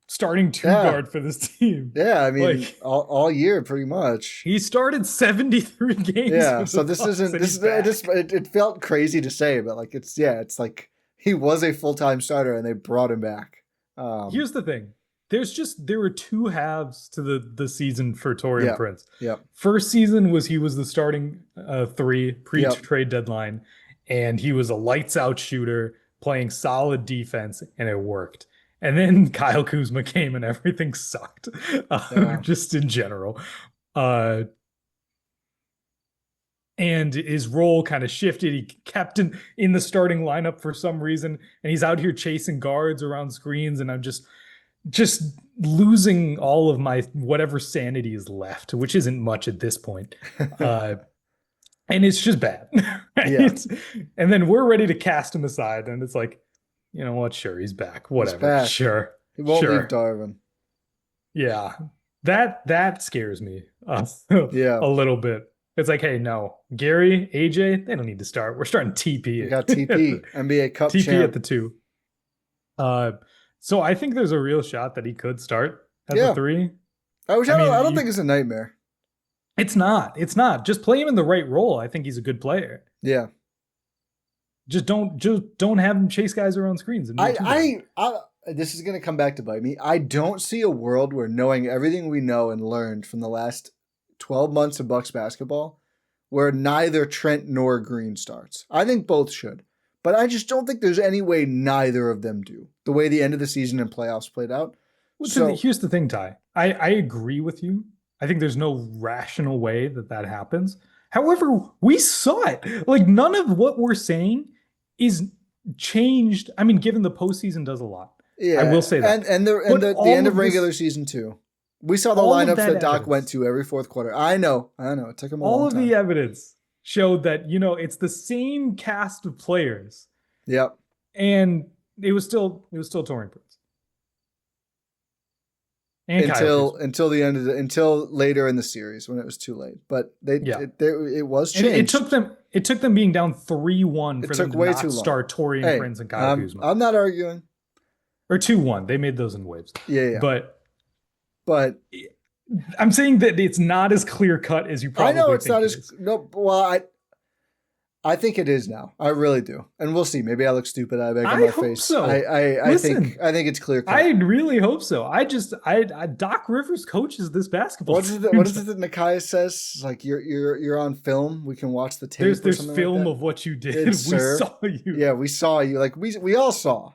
starting two guard for this team? Yeah, I mean, like, all year pretty much. He started 73 games. Yeah, so it felt crazy to say, but like it's like he was a full-time starter and they brought him back. Here's the thing. There were two halves to the season for Taurean Prince. Yeah. First season he was the starting three pre-trade deadline, and he was a lights out shooter playing solid defense, and it worked. And then Kyle Kuzma came and everything sucked, just in general. And his role kind of shifted. He kept in the starting lineup for some reason, and he's out here chasing guards around screens, and I'm just losing all of my whatever sanity is left, which isn't much at this point. And it's just bad. Right? Yeah. And then we're ready to cast him aside, and it's like, you know what? Sure, he's back. Whatever. He's back. Sure. He won't leave Darwin. Yeah. That scares me a little bit. It's like, hey, no. Gary, AJ, they don't need to start. We're starting TP. We got TP, NBA Cup TP champ. at the 2. So I think there's a real shot that he could start at the 3. I don't think it's a nightmare. It's not. Just play him in the right role. I think he's a good player. Yeah. Just don't have him chase guys around screens. This is going to come back to bite me. I don't see a world where, knowing everything we know and learned from the last 12 months of Bucks basketball, where neither Trent nor Green starts. I think both should. But I just don't think there's any way neither of them do, the way the end of the season and playoffs played out. So Here's the thing, Ty. I agree with you. I think there's no rational way that that happens. However, we saw it. Like none of what we're saying is changed. I mean, given the postseason does a lot. I will yeah, say that. and But the end of regular season too. We saw the all of lineups that that Doc went evidence, to every fourth quarter. I know. It took him a all long of time. the evidence showed that, it's the same cast of players. Yep. And it was still Taurean Prince. And Until the end of until later in the series when it was too late. But it was changed. It took them being down 3-1 for them to way not too long. start Taurean Prince and Kyle Kuzma. I'm not arguing. Or 2-1. They made those in waves. Yeah. But I'm saying that it's not as clear cut as you probably think. I know it's not as no. Well, I think it is now. I really do, and we'll see. Maybe I look stupid. I beg on my face. So. I think it's clear cut. I really hope so. Doc Rivers coaches this basketball. What is it that Nakai says? Like you're on film. We can watch the tape. There's film of what you did. We saw you. Yeah, we saw you. Like we all saw,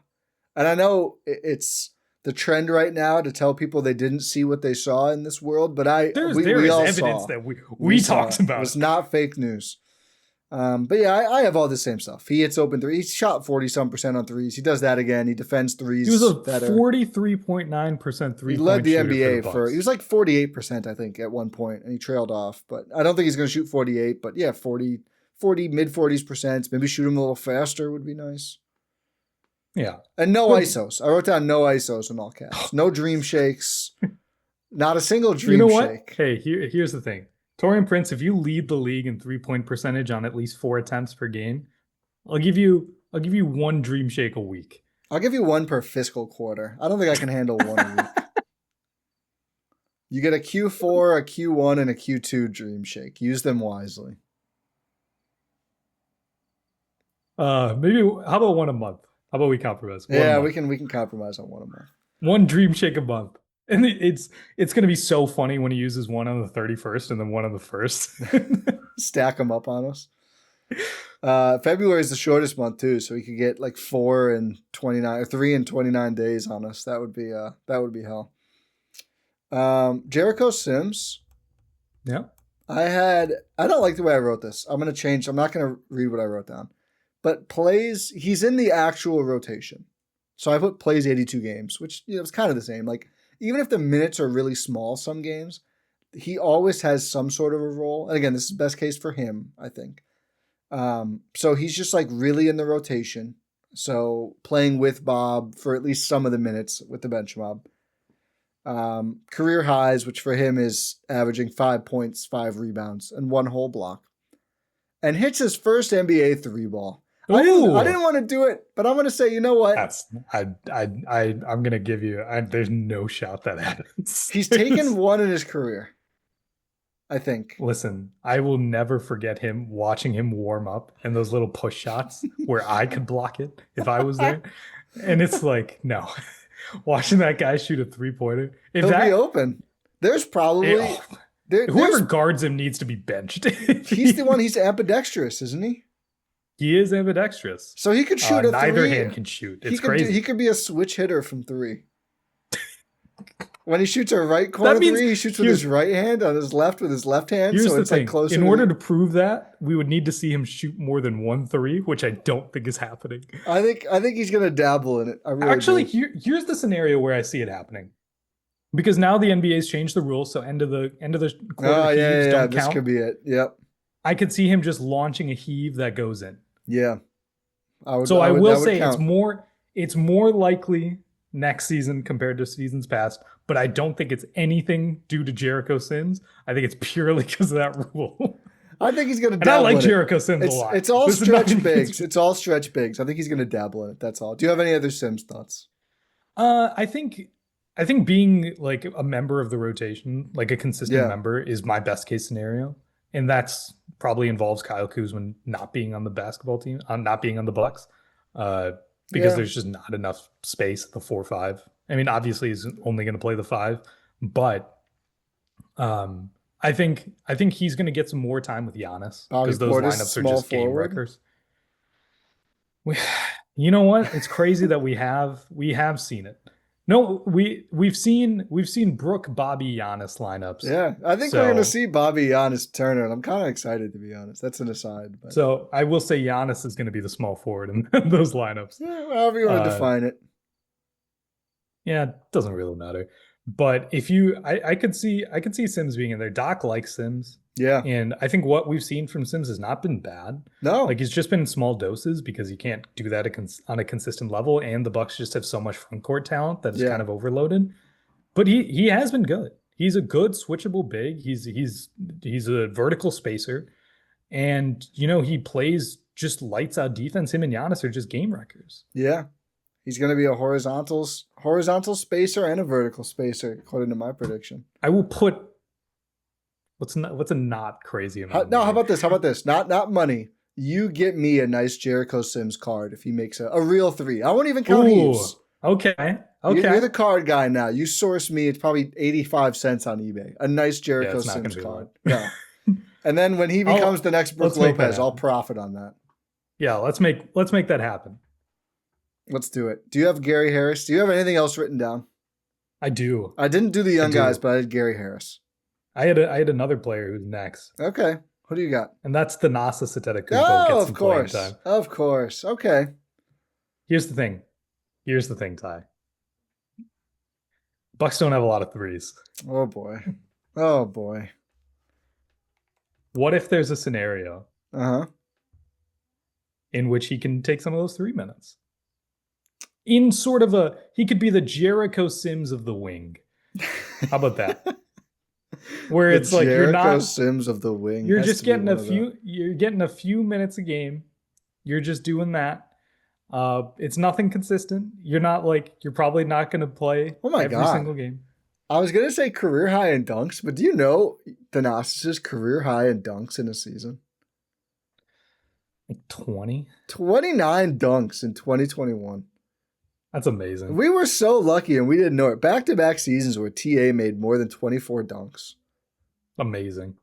and I know it's the trend right now to tell people they didn't see what they saw in this world, but we all evidence saw. That we talked about. It was not fake news. But yeah, I have all the same stuff. He hits open three. He shot 40-some% on threes. He does that again. He defends threes. He was a 43.9% three. He led the NBA he was like 48%, I think, at one point, and he trailed off. But I don't think he's going to shoot 48. But yeah, 40 mid 40s%. Maybe shoot him a little faster would be nice. Yeah, and no ISOs. I wrote down no ISOs in all caps. No dream shakes. Not a single dream shake. Hey, here's the thing. Taurean Prince, if you lead the league in 3-point percentage on at least 4 attempts per game, I'll give you one dream shake a week. I'll give you one per fiscal quarter. I don't think I can handle one a week. You get a Q4, a Q1, and a Q2 dream shake. Use them wisely. Maybe how about one a month? How about we compromise? We can compromise on one a month. One dream shake a month. And it's going to be so funny when he uses one on the 31st and then one on the 1st. Stack them up on us. February is the shortest month too, so he could get like 4 and 29 or 3 and 29 days on us. That would be hell. Jericho Sims. Yeah. I don't like the way I wrote this. I'm going to change. I'm not going to read what I wrote down. But he's in the actual rotation. So I put plays 82 games, which it's kind of the same. Like even if the minutes are really small some games, he always has some sort of a role. And again, this is best case for him, I think. So he's just like really in the rotation. So playing with Bob for at least some of the minutes with the bench mob. Career highs, which for him is averaging 5 points, 5 rebounds, and 1 whole block. And hits his first NBA 3-ball. I didn't want to do it, but I'm going to say, you know what? I'm going to give you. There's no shot that happens. He's taken 1 in his career, I think. Listen, I will never forget watching him warm up and those little push shots where I could block it if I was there. And it's like, no, watching that guy shoot a 3-pointer. He'll be open. There's probably whoever guards him needs to be benched. He's the one. He's ambidextrous, isn't he? He is ambidextrous. So he could shoot a 3. Neither hand can shoot. It's crazy. He could be a switch hitter from 3. When he shoots a right corner 3, he shoots with his right hand, on his left with his left hand. Here's so the it's thing. Like closer. In order to prove that, we would need to see him shoot more than 1 3, which I don't think is happening. I think he's going to dabble in it. Actually, here's the scenario where I see it happening. Because now the NBA's changed the rules, so end of the quarter heaves don't count. This could be it. Yep. I could see him just launching a heave that goes in. Yeah. I will say it's more likely next season compared to seasons past, but I don't think it's anything due to Jericho Sims. I think it's purely because of that rule. I think he's going to dabble in it. I like Jericho Sims a lot. It's all stretch bigs. It's all stretch bigs. I think he's going to dabble in it. That's all. Do you have any other Sims thoughts? I think being like a member of the rotation, like a consistent member, is my best case scenario. And that's probably involves Kyle Kuzma not being on the basketball team, not being on the Bucks, because there's just not enough space at the 4-5. I mean, obviously he's only going to play the 5, but I think he's going to get some more time with Giannis because those lineups are just game wreckers. You know what? It's crazy that we have seen it. No, we've seen Brook, Bobby, Giannis lineups. Yeah, I think we're gonna see Bobby, Giannis, Turner, and I'm kind of excited, to be honest. That's an aside, but So I will say Giannis is going to be the small forward in those lineups. yeah, however you want to define it. Yeah, it doesn't really matter. But if I could see Sims being in there. Doc likes Sims. Yeah. And I think what we've seen from Sims has not been bad. No. Like, he's just been in small doses because you can't do that on a consistent level. And the Bucks just have so much front court talent that is kind of overloaded. But he has been good. He's a good switchable big. He's a vertical spacer. And, he plays just lights out defense. Him and Giannis are just game wreckers. Yeah. He's going to be a horizontal spacer and a vertical spacer, according to my prediction. I will put what's a not crazy amount. How about this? Not money. You get me a nice Jericho Sims card if he makes a real 3. I won't even count heaves. Okay. You're the card guy now. You source me. It's probably 85 cents on eBay. A nice Jericho Sims card. Yeah. And then when he becomes the next Brook Lopez, I'll profit on that. Yeah, let's make that happen. Let's do it. Do you have Gary Harris? Do you have anything else written down? I do. I didn't do the young guys, but I had Gary Harris. I had another player who's next. Okay. Who do you got? And that's the Giannis Antetokounmpo. Oh, of course. Of course. Okay. Here's the thing, Ty. Bucks don't have a lot of threes. Oh, boy. Oh, boy. What if there's a scenario in which he can take some of those 3 minutes? In sort of he could be the Jericho Sims of the wing. How about that? Where it's like you're not Jericho Sims of the wing. You're just getting a few minutes a game. You're just doing that. It's nothing consistent. You're probably not going to play every single game. I was going to say career high in dunks, but do you know Thanasis' career high in dunks in a season? Like 20? 29 dunks in 2021. That's amazing. We were so lucky and we didn't know it. Back-to-back seasons where TA made more than 24 dunks. Amazing.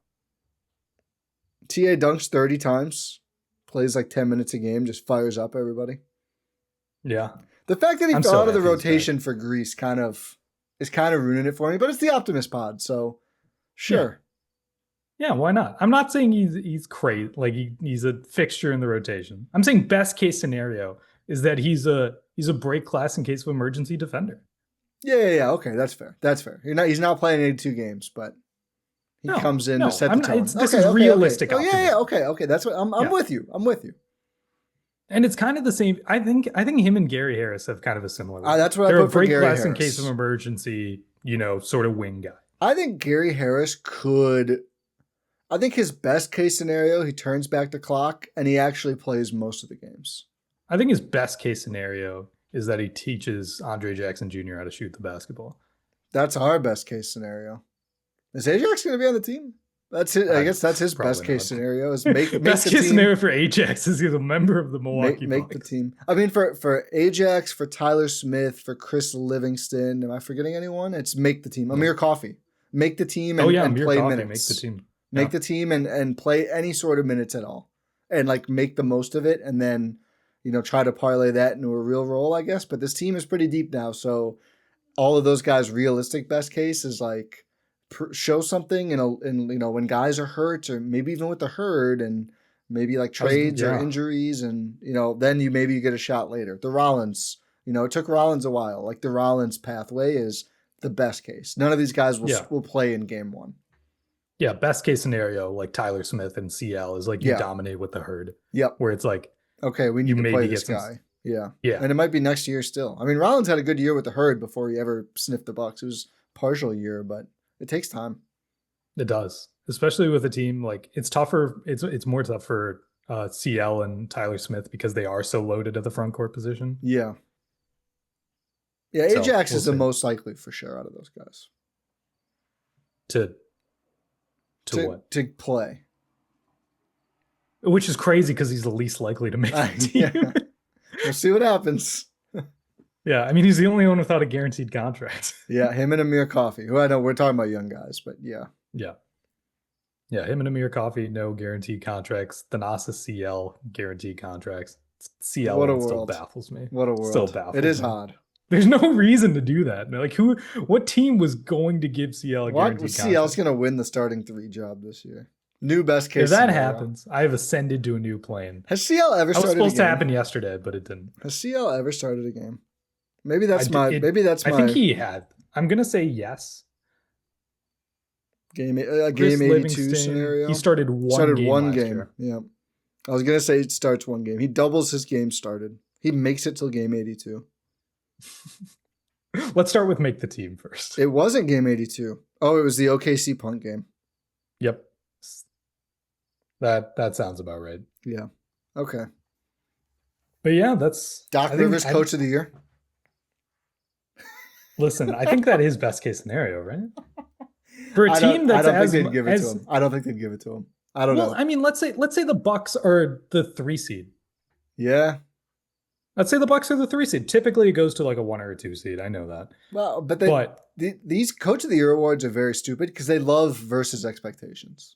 TA dunks 30 times, plays like 10 minutes a game, just fires up everybody. Yeah. The fact that he fell out of the rotation for Greece is kind of ruining it for me, but it's the Optimist pod, so sure. Yeah, why not? I'm not saying he's crazy, like he's a fixture in the rotation. I'm saying best case scenario is that he's a break class in case of emergency defender. Yeah. Okay, that's fair. He's not playing 82 games, but he comes in to set the tone. This is realistic. Okay. Okay. That's what I'm with you. I'm with you. And it's kind of the same. I think him and Gary Harris have kind of a similar. That's what I put for Gary Harris. They're a break class in case of emergency, sort of wing guy. I think Gary Harris could. I think his best case scenario, he turns back the clock and he actually plays most of the games. I think his best case scenario is that he teaches Andre Jackson Jr. how to shoot the basketball. That's our best case scenario. Is Ajax going to be on the team? That's it. I guess that's his best case scenario. Is make best the case team. Scenario for Ajax is he's a member of the Milwaukee Bucks. Make the team. I mean, for Ajax, for Tyler Smith, for Chris Livingston. Am I forgetting anyone? It's make the team. Amir Coffey. Make the team and play minutes. Make the team. Make the team and play any sort of minutes at all, and make the most of it, and then try to parlay that into a real role, I guess. But this team is pretty deep now, so all of those guys' realistic best case is show something in when guys are hurt or maybe even with the herd and maybe trades or injuries and then you get a shot later. The Rollins, it took Rollins a while. The Rollins pathway is the best case. None of these guys will play in game one. Yeah, best case scenario Tyler Smith and CL is you dominate with the herd. Yep. Where it's okay, we need to play this guy. Yeah. And it might be next year still. I mean, Rollins had a good year with the herd before he ever sniffed the Bucks. It was a partial year, but it takes time. It does, especially with a team it's tougher. It's more tough for CL and Tyler Smith because they are so loaded at the front court position. Yeah. Yeah, Ajax is the most likely for sure out of those guys. To what? To play. Which is crazy because he's the least likely to make the team. Yeah. We'll see what happens. Yeah, I mean, he's the only one without a guaranteed contract. Yeah, him and Amir Coffey, who I know we're talking about young guys, but yeah. Yeah. Yeah, him and Amir Coffey, no guaranteed contracts. Thanasis CL, guaranteed contracts. CL still baffles me. What a world. Still baffles It is me. odd. There's no reason to do that. Like, what team was going to give CL a guaranteed CL's contract? going to win the starting 3 job this year. New best case If that scenario. happens, I have ascended to a new plane. Has CL ever That was started a supposed to game? happen yesterday, but it didn't. Has CL ever started a game? Maybe that's I think he had. I'm gonna say yes. game Chris 82 Livingston, scenario. He started one game last year. Yeah. I was gonna say it starts one game. He doubles his game started. He makes it till game 82. Let's start with make the team first. It wasn't game 82. Oh, it was the OKC punt game. Yep. That sounds about right. Yeah. Okay. But yeah, that's Doc Rivers coach of the year. Listen, I think that is best case scenario, right? For a I team don't think they'd give it to him. I don't think they'd give it to him. I don't know. I mean, let's say the Bucks are the 3 seed. Yeah. Let's say the Bucks are the 3 seed. Typically, it goes to like a 1 or a 2 seed. I know that. Well, but these coach of the year awards are very stupid because they love versus expectations.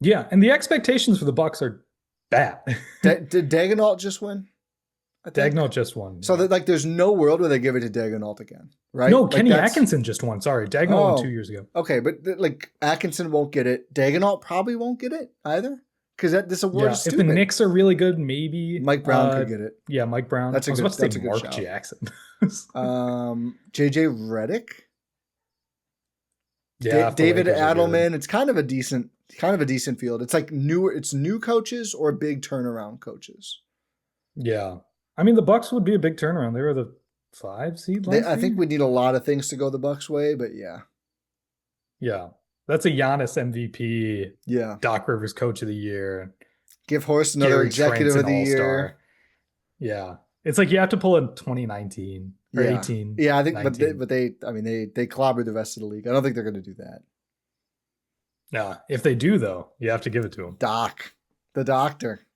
Yeah, and the expectations for the Bucks are bad. Did Daigneault just win? Daigneault just won. So that there's no world where they give it to Daigneault again, right? No, Kenny Atkinson just won. Sorry, Daigneault won 2 years ago. Okay, but Atkinson won't get it. Daigneault probably won't get it either because this award is stupid. If the Knicks are really good, maybe Mike Brown could get it. Yeah, Mike Brown. That's a good. That's a good Mark shout. Jackson. JJ Redick. Yeah, David Adelman. It's kind of a decent field. It's like new coaches or big turnaround coaches. Yeah. I mean, the Bucks would be a big turnaround. They were the 5 seed last year. I think we need a lot of things to go the Bucks way, but yeah. Yeah. That's a Giannis MVP. Yeah. Doc Rivers coach of the year. Give Horst another Gary executive of the year. Yeah. It's like you have to pull in 2019 or 18. Yeah, I think 19. but they clobbered the rest of the league. I don't think they're going to do that. No, if they do though, you have to give it to him. Doc, the doctor.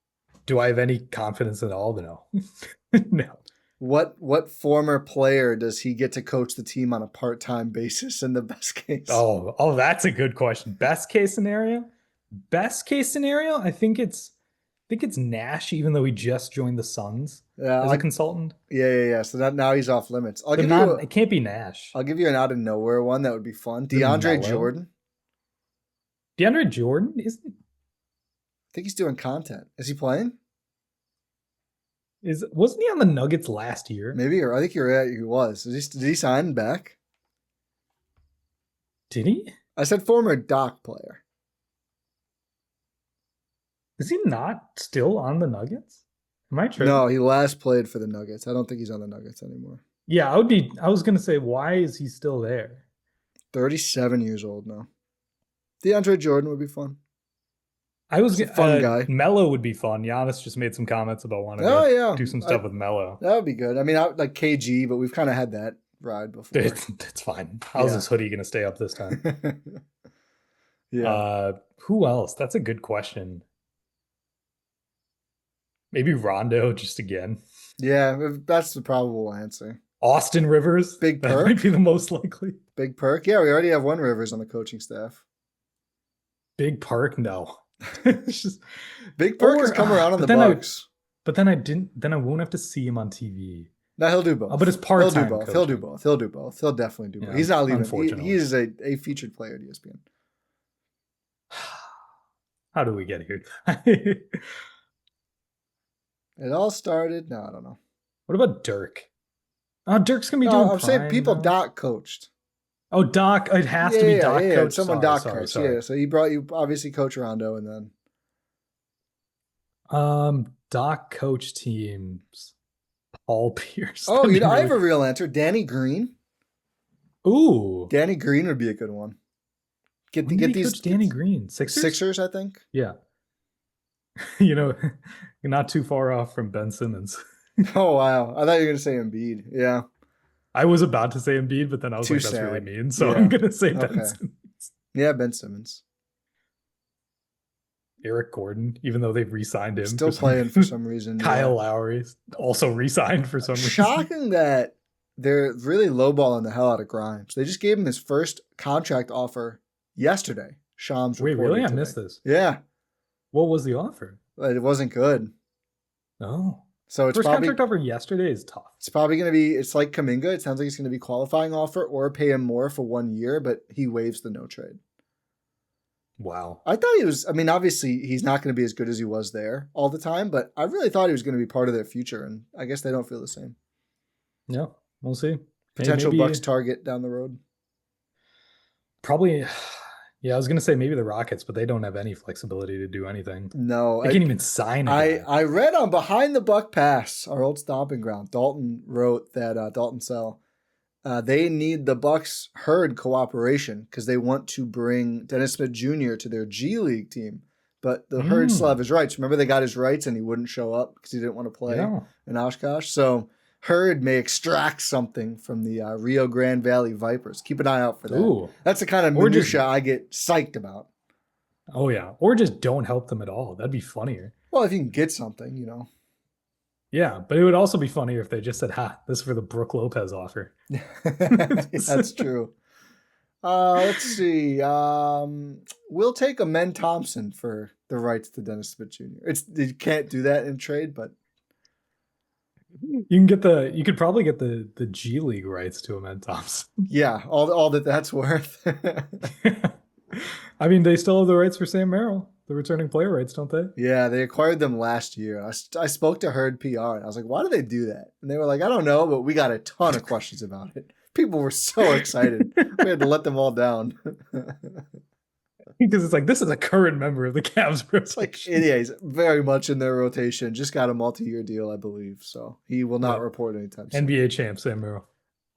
Do I have any confidence at all? No. No. What former player does he get to coach the team on a part-time basis in the best case? Oh, that's a good question. Best case scenario? Best case scenario? I think it's Nash, even though he just joined the Suns as a consultant. Yeah. So now he's off limits. It can't be Nash. I'll give you an out of nowhere one that would be fun. DeAndre Jordan. DeAndre Jordan isn't. I think he's doing content. Is he playing? Wasn't he on the Nuggets last year? Maybe, or I think you're right. He was. Did he sign back? Did he? I said former Doc player. Is he not still on the Nuggets? Am I tripping? No, he last played for the Nuggets. I don't think he's on the Nuggets anymore. Yeah, I was gonna say, why is he still there? 37 years old now. DeAndre Jordan would be fun. I was a fun guy. Melo would be fun. Giannis just made some comments about wanting to do some stuff with Melo. That would be good. I mean, I like KG, but we've kind of had that ride before. It's fine. How's this hoodie going to stay up this time? Yeah. Who else? That's a good question. Maybe Rondo just again. Yeah, that's the probable answer. Austin Rivers. Big Perk. That might be the most likely. Big Perk. Yeah, we already have one Rivers on the coaching staff. Big Perk, no. Big Perk has come around on the Bucks. But then I won't have to see him on TV. No, he'll do both. But it's part-time. He'll do both. He'll definitely do both. Yeah, he's not leaving. Unfortunately. He is a featured player at ESPN. How do we get here? It all started. No, I don't know. What about Dirk? Oh, Dirk's gonna be doing. I'm saying people Doc coached. Oh, Doc. It has to be Doc coach. Someone Doc coached. Sorry. Yeah, so he brought you obviously Coach Rondo, and then Doc coach teams. Paul Pierce. Oh, I have a real answer. Danny Green. Ooh, Danny Green would be a good one. Get these Danny Green Sixers, I think. Yeah. You're not too far off from Ben Simmons. Oh wow, I thought you were gonna say Embiid. Yeah. I was about to say Embiid, but then I was that's really mean. So I'm going to say Ben Simmons. Yeah, Ben Simmons. Eric Gordon, even though they've re-signed him. Still playing for some reason. Kyle Lowry also re-signed for some reason. Shocking that they're really lowballing the hell out of Grimes. They just gave him his first contract offer yesterday. Shams Wait, really? I missed this. Yeah. What was the offer? It wasn't good. Oh. So it's First probably contract offer yesterday is tough. it's probably going to be. It's like Kuminga. It sounds like it's going to be qualifying offer or pay him more for 1 year, but he waives the no trade. Wow. I thought he was. I mean, obviously he's not going to be as good as he was there all the time, but I really thought he was going to be part of their future, and I guess they don't feel the same. Yeah, we'll see. Potential Bucks target down the road. Probably. Yeah, I was going to say maybe the Rockets, but they don't have any flexibility to do anything. No. They can't even sign a guy. I read on Behind the Buck Pass, our old stomping ground, Dalton wrote that, Dalton Sell, they need the Bucks herd cooperation because they want to bring Dennis Smith Jr. to their G League team. But the herd still have his rights. Remember, they got his rights and he wouldn't show up because he didn't want to play in Oshkosh. So herd may extract something from the Rio Grande Valley Vipers. Keep an eye out for that. Ooh. That's the kind of minutia I get psyched about. Oh, yeah. Or just don't help them at all. That'd be funnier. Well, if you can get something, you know. Yeah, but it would also be funnier if they just said, this is for the Brooke Lopez offer. That's true. Let's see. We'll take Amen Thompson for the rights to Dennis Smith Jr. You can't do that in trade, but you could probably get the G League rights to Amen Thompson. Yeah, all that's worth. I mean, they still have the rights for Sam Merrill, the returning player rights, don't they? Yeah, they acquired them last year. I spoke to Herd PR and I was like, why do they do that? And they were like, I don't know, but we got a ton of questions about it. People were so excited. We had to let them all down. Because it's like, this is a current member of the Cavs rotation. It's like, yeah, he's very much in their rotation. Just got a multi-year deal, I believe. So he will not report anytime soon. NBA champ, Sam Merrill.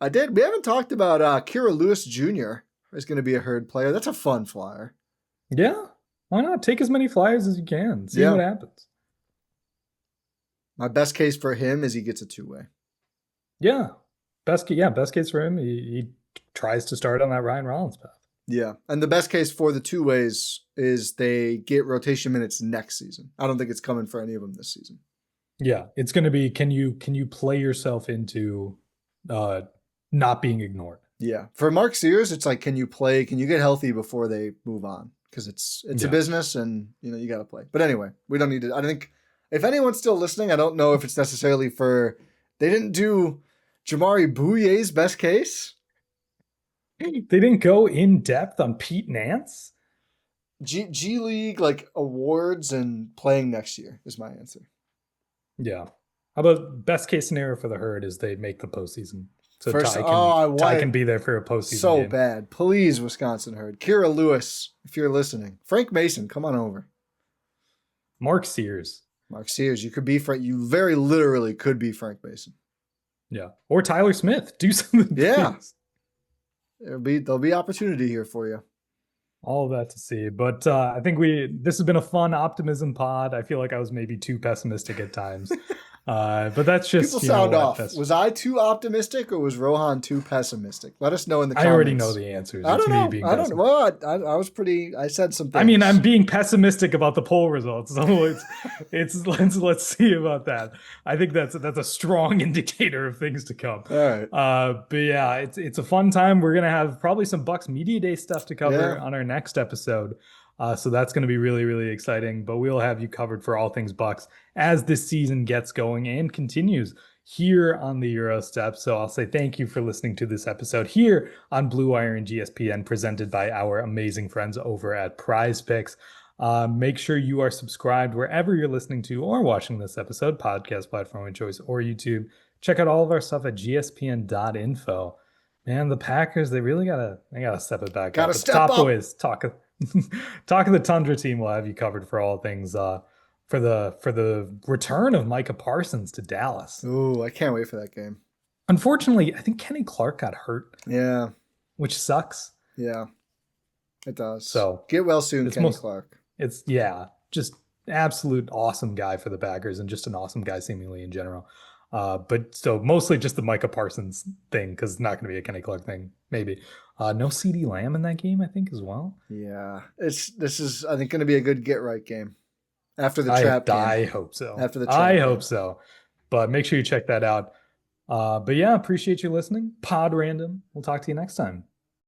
I did. We haven't talked about Kira Lewis Jr. is going to be a Herd player. That's a fun flyer. Yeah. Why not? Take as many flyers as you can. See what happens. My best case for him is he gets a two-way. Yeah. Best case for him, he tries to start on that Ryan Rollins path. Yeah. And the best case for the two ways is they get rotation minutes next season. I don't think it's coming for any of them this season. Yeah. It's going to be, can you play yourself into not being ignored? Yeah. For Mark Sears, it's like, can you get healthy before they move on? Because it's a business and, you got to play. But anyway, we don't need to. I think if anyone's still listening, I don't know if it's necessarily they didn't do Jamari Bouyer's best case. They didn't go in depth on Pete Nance? G League, like awards and playing next year is my answer. Yeah. How about best case scenario for the Herd is they make the postseason. So Ty can be there for a postseason game. Bad. Please, Wisconsin Herd. Kira Lewis, if you're listening. Frank Mason, come on over. Mark Sears. You could be you very literally could be Frank Mason. Yeah. Or Tyler Smith. Do something. Yeah. There'll be opportunity here for you. All of that to see. But I think this has been a fun optimism pod. I feel like I was maybe too pessimistic at times. But that's just people sound off. Was I too optimistic or was Rohan too pessimistic? Let us know in the comments. I already know the answers. I don't know. I don't know. Well, I was pretty. I said some things. I mean, I'm being pessimistic about the poll results. So let's see about that. I think that's a strong indicator of things to come. All right. But yeah, it's a fun time. We're gonna have probably some Bucks Media Day stuff to cover on our next episode. So that's going to be really, really exciting. But we'll have you covered for all things Bucks as this season gets going and continues here on the Gyro Step. So I'll say thank you for listening to this episode here on Blue Wire and GSPN, presented by our amazing friends over at PrizePicks. Make sure you are subscribed wherever you're listening to or watching this episode, podcast platform of choice or YouTube. Check out all of our stuff at gspn.info. Man, the Packers, they really gotta step it back up. Step up. Boys, talk of the Tundra team will have you covered for all things for the return of Micah Parsons to Dallas. Ooh, I can't wait for that game. Unfortunately, I think Kenny Clark got hurt. Yeah. Which sucks. Yeah. It does. So get well soon, Kenny Clark. It's just absolute awesome guy for the Packers and just an awesome guy seemingly in general. But so mostly just the Micah Parsons thing, because it's not going to be a Kenny Clark thing, maybe. No CeeDee Lamb in that game, I think, as well. Yeah, this is I think going to be a good get right game after the trap game. I hope so. After the trap game. Hope so. But make sure you check that out. But yeah, appreciate you listening. Pod Random. We'll talk to you next time.